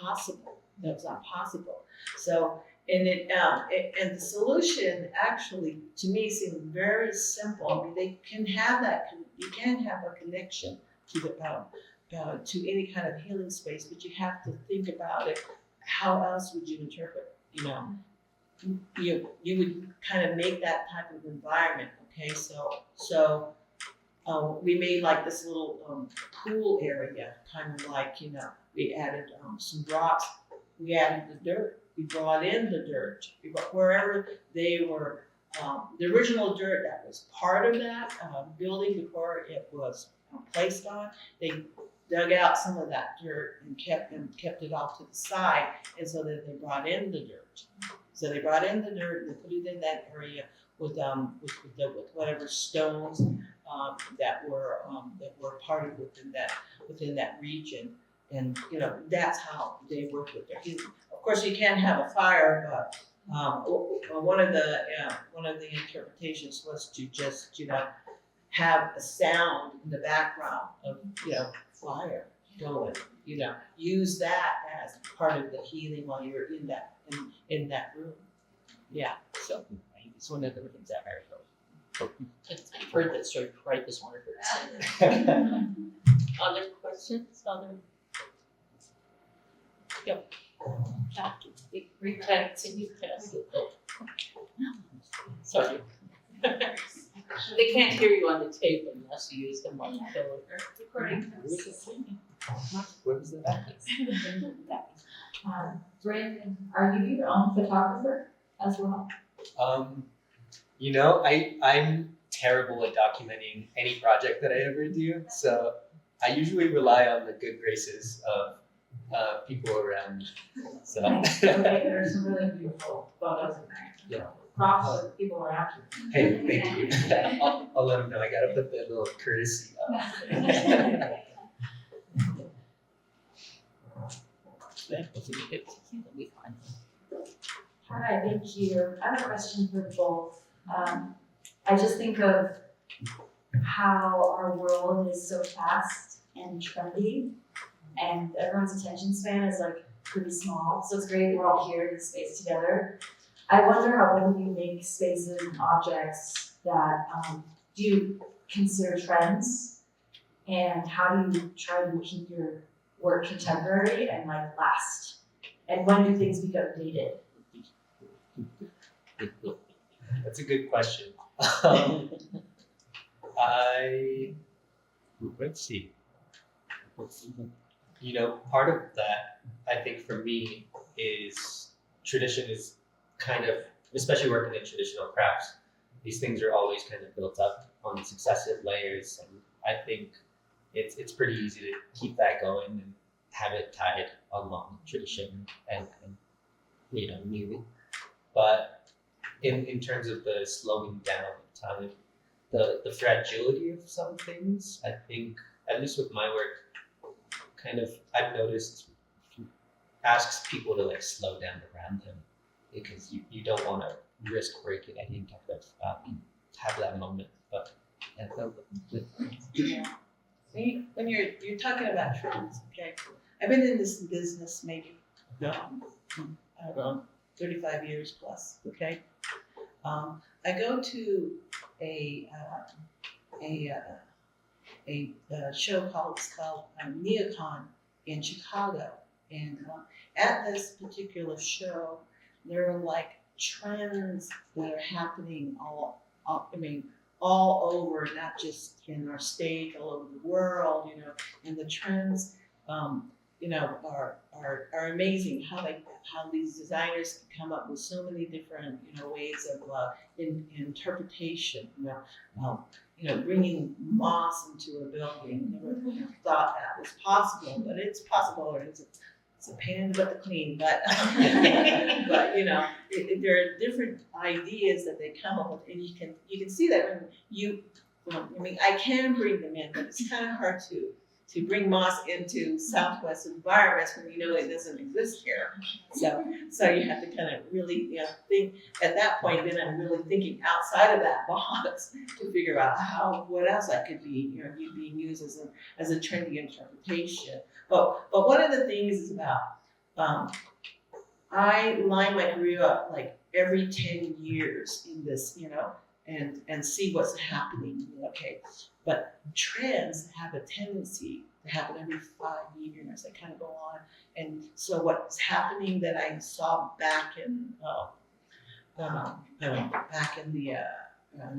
possible. That was not possible. So, and and the solution actually, to me, seemed very simple. I mean, they can have that. You can have a connection to to any kind of healing space, but you have to think about it. How else would you interpret? You would kind of make that type of environment. Okay, so. We made like this little pool area, kind of like, we added some rocks, we added the dirt, we brought in the dirt, wherever they were, the original dirt that was part of that building before it was placed on, they dug out some of that dirt and kept it off to the side, and so that they brought in the dirt. So they brought in the dirt and they put it in that area with whatever stones that were part of within that region, and that's how they work with their healing. Of course, you can't have a fire, but one of the interpretations was to just have a sound in the background of fire going. Use that as part of the healing while you're in that room. Yeah. So it's one of the things that I heard. I've heard that story right this morning. Other questions? Yep. Can you pass it? Oh. Sorry. They can't hear you on the tape unless you use the microphone. Recording. What was that? Brandon, are you your own photographer as well? I'm terrible at documenting any project that I ever do, so I usually rely on the good graces of people around. So Okay, there's some really beautiful photos in there. Yeah. Props to the people around you. hey, thank you. I'll let them know. I gotta put that little courtesy up. Hi, thank you. I have a question for both. I just think of how our world is so fast and trendy, and everyone's attention span is like pretty small, so it's great we're all here in this space together. I wonder how both of you make spaces and objects that, do you consider trends? And how do you try to keep your work contemporary and like last? And when do things become dated? That's a good question. Let's see. You know, part of that, I think for me, is tradition is kind of, especially working in traditional crafts, these things are always kind of built up on successive layers, and I think it's pretty easy to keep that going and have it tied along tradition and you know, new. But in terms of the slowing down of time, the fragility of some things, I think, at least with my work, kind of I've noticed asks people to like slow down around them, because you don't want to risk breaking any kind of have that moment. But yeah, Yeah. When you're talking about trends, okay, I've been in this business maybe, I don't know, 35 years plus, okay? I go to a show called Neocon in Chicago, and at this particular show, there are like trends that are happening all over, not just in our state, all over the world, you know, and the trends, you know, are amazing. How these designers can come up with so many different, you know, ways of interpretation. You know, bringing moss into a building. Never thought that was possible, but it's possible. Or it's a pain in the butt to clean, but but you know, there are different ideas that they come up with, and you can see that when you. I mean, I can bring them in, but it's kind of hard to bring moss into Southwest environments when you know it doesn't exist here. So you have to kind of really, you know, think at that point. Then I'm really thinking outside of that box to figure out what else that could be, you know, being used as a trendy interpretation. But one of the things is about I line my career up like every 10 years in this, you know, and see what's happening. Okay, but trends have a tendency to happen every 5 years. They kind of go on, and so what's happening that I saw back in the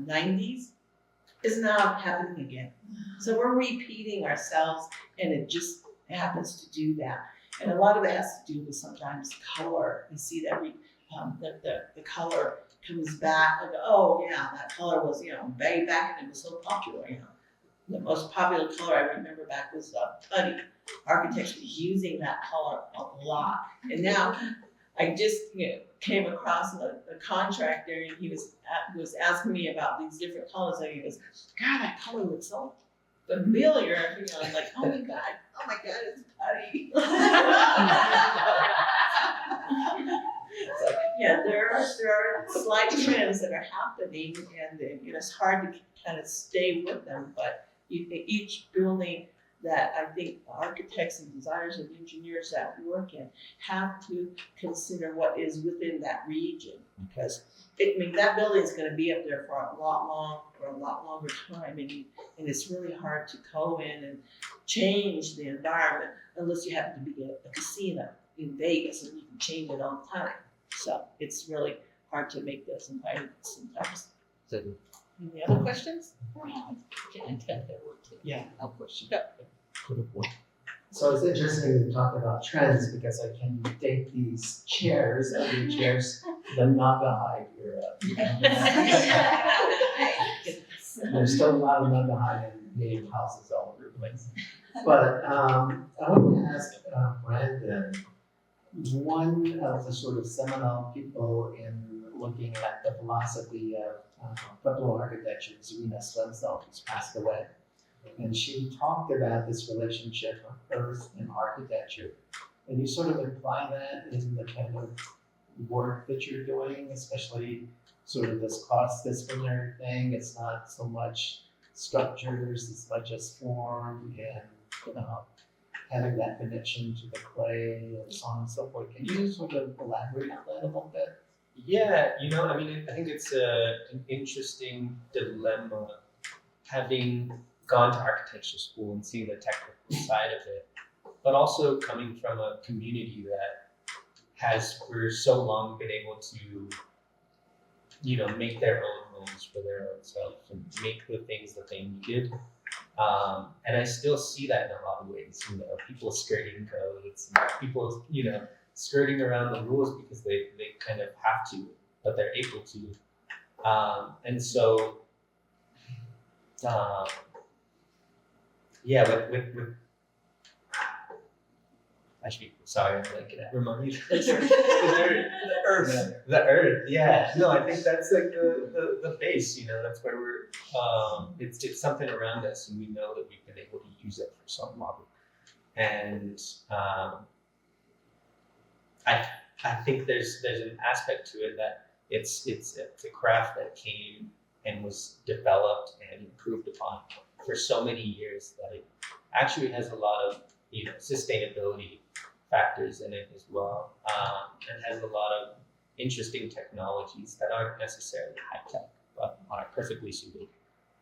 90s is now happening again. So we're repeating ourselves, and it just happens to do that. And a lot of it has to do with sometimes color. You see that the color comes back, like, oh yeah, that color was, you know, way back and it was so popular, you know. The most popular color I remember back was putty. Architects were using that color a lot. And now I just, you know, came across a contractor, and he was asking me about these different colors, and he goes, God, that color looks so familiar. You know, I'm like, oh my God, it's putty. So, yeah, there are slight trends that are happening, and you know, it's hard to kind of stay with them. But each building that I think architects and designers and engineers that work in have to consider what is within that region, because that building is going to be up there for a lot longer time, and it's really hard to go in and change the environment unless you happen to be a casino in Vegas and you can change it all the time. So it's really hard to make those environments sometimes. Any other questions? Yeah. I'll push. So it's interesting to talk about trends, because I can date these chairs, every chair's the Nagahide era. There's still a lot of Nagahide in native houses all over the place. But I want to ask Brandon, one of the sort of seminal people in looking at the philosophy of Pueblo architecture is Rena Swenzel, who's passed away. And she talked about this relationship of earth and architecture. And you sort of imply that in the kind of work that you're doing, especially sort of this cross-disciplinary thing. It's not so much structures as much as form and having that connection to the clay and so on and so forth. Can you just sort of elaborate on that a little bit? Yeah, I mean, I think it's an interesting dilemma, having gone to architecture school and seeing the technical side of it, but also coming from a community that has for so long been able to, make their own homes for their own self and make the things that they needed. And I still see that in a lot of ways, people skirting codes, and people, skirting around the rules because they kind of have to, but they're able to. And so, yeah, with I should be sorry, I'm like remind me. The earth, yeah. No, I think that's like the base, that's where we're it's something around us, and we know that we've been able to use it for so long. And I think there's an aspect to it that it's a craft that came and was developed and improved upon for so many years that it actually has a lot of sustainability factors in it as well, and has a lot of interesting technologies that aren't necessarily high tech, but are perfectly suited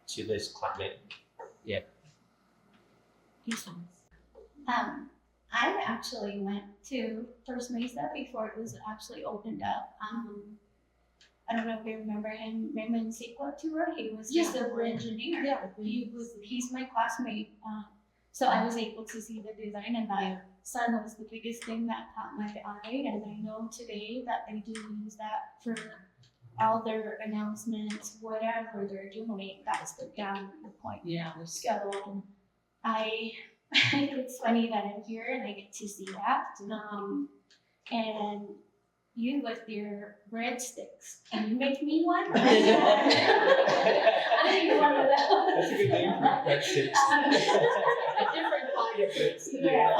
to this climate. Yeah. I actually went to First Mesa before it was actually opened up. I don't know if you remember him, Raymond Sequa tour. He was just a civil engineer. Yeah. He's my classmate. So I was able to see the design, and my son was the biggest thing that caught my eye. And I know today that they do use that for all their announcements, whatever they're doing. That's the gallery point. Yeah. So it's funny that I'm here and I get to see that. And you with your breadsticks, can you make me one? I need one of those. That's a good name for breadsticks. A different kind of breadsticks. Yeah.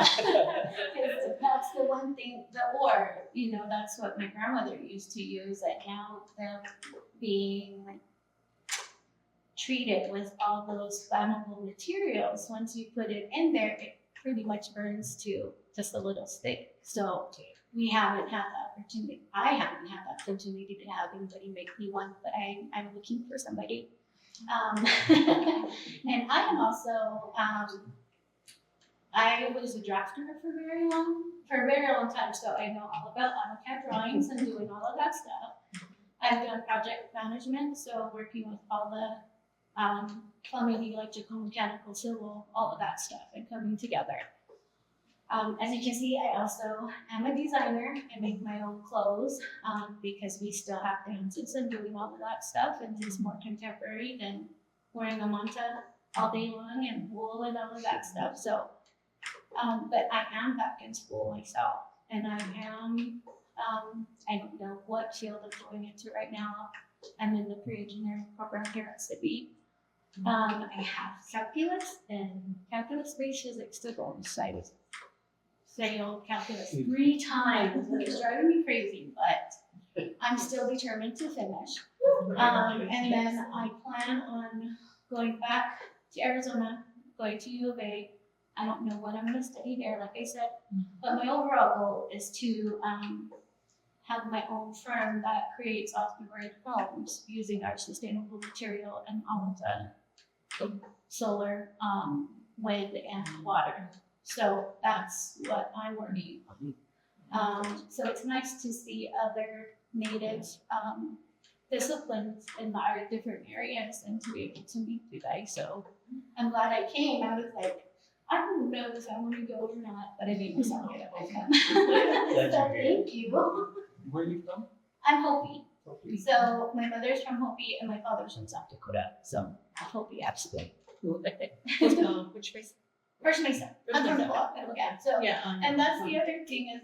That's the one thing, that's what my grandmother used to use, and now they're being treated with all those flammable materials. Once you put it in there, it pretty much burns to just a little stick. So we haven't had the opportunity. I haven't had the opportunity to have anybody make me one, but I'm looking for somebody. And I am also, I was a drafter for a very long time, so I know all about AutoCAD drawings and doing all of that stuff. I've done project management, so working with all the plumbing, electrical, mechanical, civil, all of that stuff, and coming together. As you can see, I also am a designer. I make my own clothes because we still have dances and doing all of that stuff, and it's more contemporary than wearing a manta all day long and wool and all of that stuff. So, but I am back in school myself, and I don't know what field I'm going into right now. I'm in the pre-engineering program here at City. I have calculus and calculus-based physics to go on the side. Failed calculus 3 times, and it's driving me crazy, but I'm still determined to finish. And then I plan on going back to Arizona, going to U of A. I don't know what I'm going to study there, like I said, but my overall goal is to have my own firm that creates off-the-grid homes using our sustainable material and all of the solar, wind, and water. So that's what I'm working on. So it's nice to see other native disciplines in our different areas and to be able to meet you guys. So I'm glad I came. I was like, I don't know if I want to go or not, but I made myself get up. So thank you. Where are you from? I'm Hopi. So my mother's from Hopi and my father's from South Dakota. So Hopi, absolutely. Which place? First Mesa. I'm from Pueblo, yeah. So, Yeah. and that's the other thing is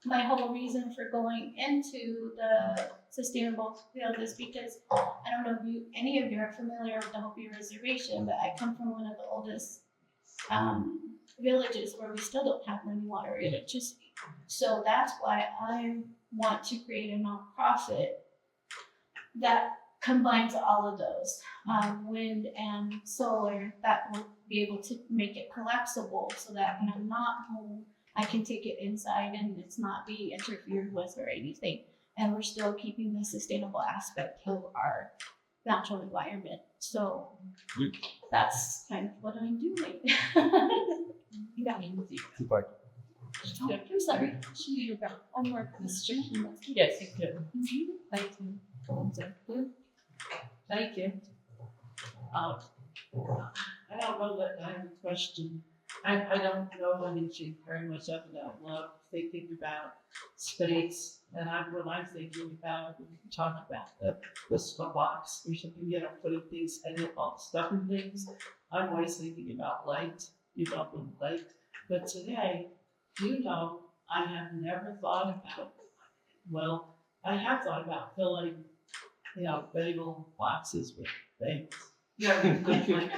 my whole reason for going into the sustainable field is because I don't know if any of you are familiar with the Hopi Reservation, but I come from one of the oldest villages where we still don't have running water or electricity. So that's why I want to create a nonprofit that combines all of those, wind and solar, that will be able to make it collapsible so that when I'm not home, I can take it inside and it's not be interfered with or anything. And we're still keeping the sustainable aspect of our natural environment. So that's kind of what I'm doing. Yeah. Two-part. Oh, I'm sorry. You're back. I'm more constriction. Yes, you do. Thank you. Thank you. I don't know that I have a question. I don't know anything very much of it. I love thinking about space, and when I'm thinking about, when you talk about the box, we should be, putting things and all stuff and things. I'm always thinking about light, light. But today, I have never thought about, well, I have thought about filling, bagel boxes with things. Yeah, good point.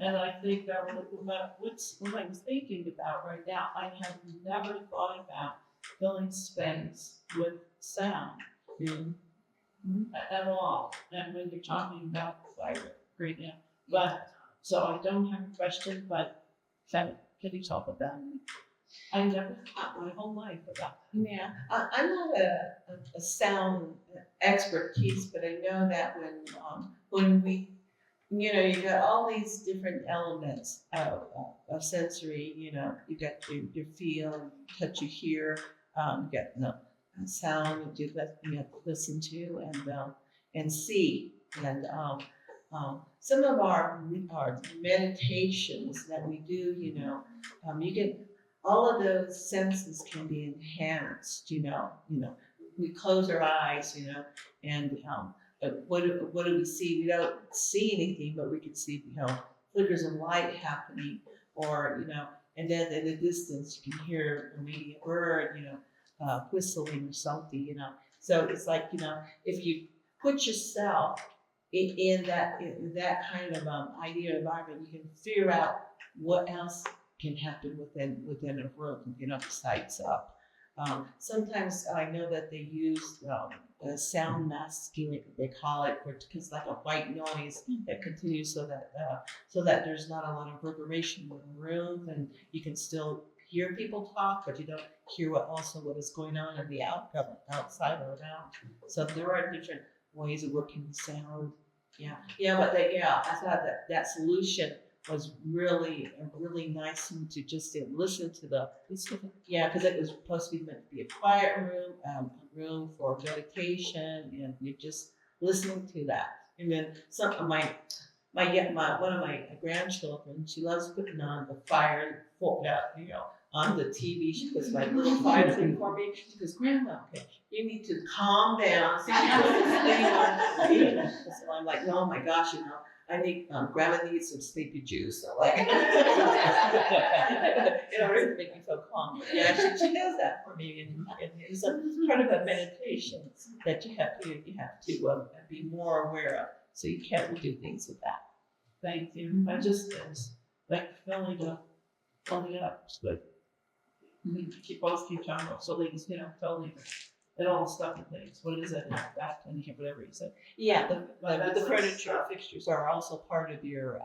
And I think that what I'm thinking about right now, I have never thought about filling space with sound at all. And when you're talking about fire right now, but so I don't have a question, but can you talk about it? I never thought my whole life about it. Yeah, I'm not a sound expertise, but I know that when we, you got all these different elements of sensory. You got your feel, touch, you hear. You got sound you have to listen to and see. And some of our meditations that we do, you can. All of those senses can be enhanced, we close our eyes, and what do we see? We don't see anything, but we can see, flickers of light happening, or, and then in the distance you can hear maybe a bird, whistling or something, So it's like, if you put yourself in that kind of idea environment, you can figure out what else can happen within a room, besides up. Sometimes I know that they use sound masking, they call it, because like a white noise that continues so that there's not a lot of reverberation in the room, and you can still hear people talk, but you don't hear what is going on in the outside or around. So there are different ways of working with sound. I thought that solution was really nice to just listen to because it was supposed to be meant to be a quiet room, a room for meditation, and you're just listening to that. And then some of my one of my grandchildren, she loves putting on the fire, on the TV. She puts my little fire thing for me. She goes, Grandma, okay, you need to calm down. So she puts this thing on. So I'm like, oh my gosh, I think Grandma needs some sleepy juice. So like, really to make me feel calm. Yeah, she does that for me, and it's a part of a meditation that you have to be more aware of. So you can't do things with that. Thank you. I just like filling up. It's good. We both keep talking about so things, filling and all the stuff and things. What is it? That and whatever you said. Yeah, the furniture fixtures are also part of your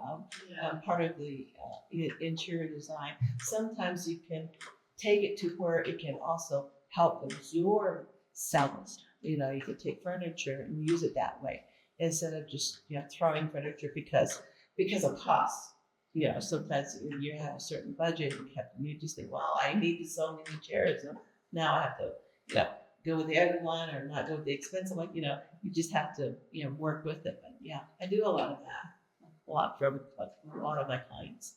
part of the interior design. Sometimes you can take it to where it can also help absorb sounds. You can take furniture and use it that way instead of just throwing furniture because of cost. Sometimes you have a certain budget and you just think, well, I need so many chairs. And now I have to go with the other one or not go with the expensive one. You just have to work with it. But I do a lot of that. A lot from a lot of my clients.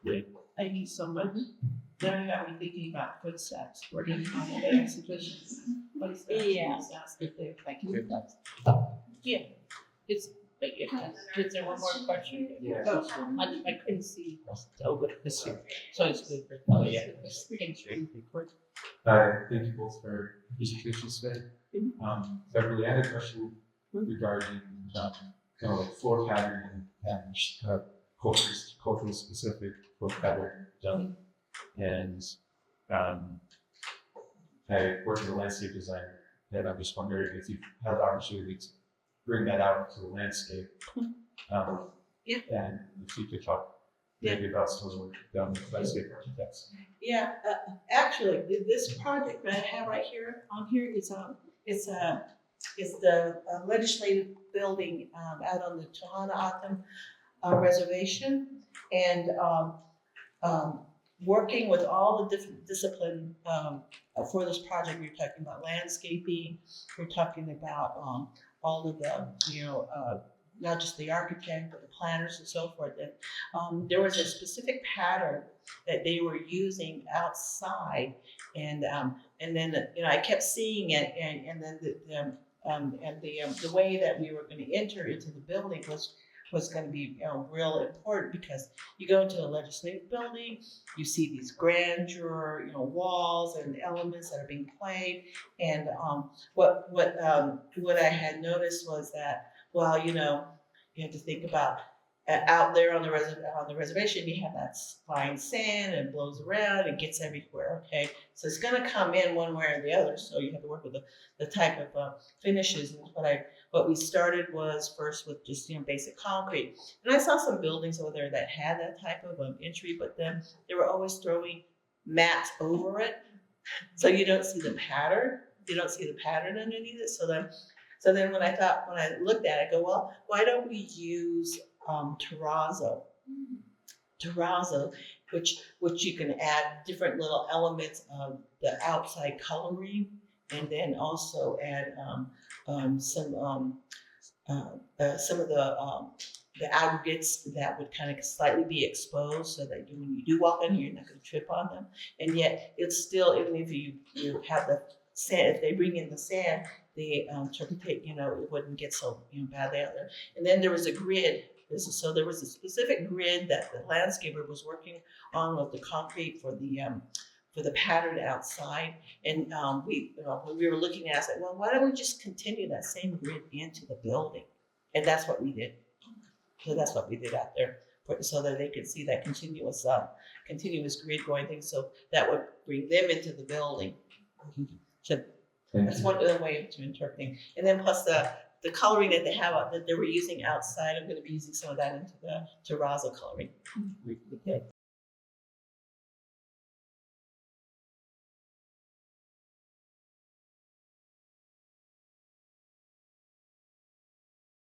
Good. Thank you so much. There you have me thinking about footsteps. We're going to find the exhibitions. Thank you. Yeah. Is there one more question? Yeah. I couldn't see over this year, so it's good. Thank you. Hi, thank you both for presentations today. Beverly, I had a question regarding kind of like floor pattern and cultural specific floor pattern. And I work as a landscape designer, And I'm just wondering if you've had the opportunity to bring that out into the landscape. Yeah. And if you could talk maybe about some of the work done with landscape architects. Yeah, actually, this project that I have right here on here is the legislative building out on the Tohono O'odham reservation, and working with all the different discipline for this project. We're talking about landscaping. We're talking about all of the not just the architect, but the planners and so forth. And there was a specific pattern that they were using outside, and then I kept seeing it, and then the way that we were going to enter into the building was going to be real important, because you go into the legislative building, you see these grandeur, walls and elements that are being played, and what I had noticed was that, well, you have to think about out there on the reservation, you have that flying sand and blows around, it gets everywhere. Okay, so it's going to come in one way or the other. So you have to work with the type of finishes. And what we started was first with just basic concrete, and I saw some buildings over there that had that type of entry, but then they were always throwing mats over it, so you don't see the pattern. You don't see the pattern underneath it. So then when I looked at it, I go, well, why don't we use terrazzo, which you can add different little elements of the outside coloring, and then also add some of the aggregates that would kind of slightly be exposed, so that when you do walk in here, you're not going to trip on them. And yet it's still, even if you have the sand, if they bring in the sand, they interpretate, it wouldn't get so bad out there. And then there was a grid. So there was a specific grid that the landscaper was working on with the concrete for the pattern outside. And when we were looking at it, I said, well, why don't we just continue that same grid into the building? And that's what we did. So that's what we did out there, so that they could see that continuous grid going thing. So that would bring them into the building. So that's one other way of interpreting. And then plus the coloring that they have that they were using outside, I'm going to be using some of that into the terrazzo coloring.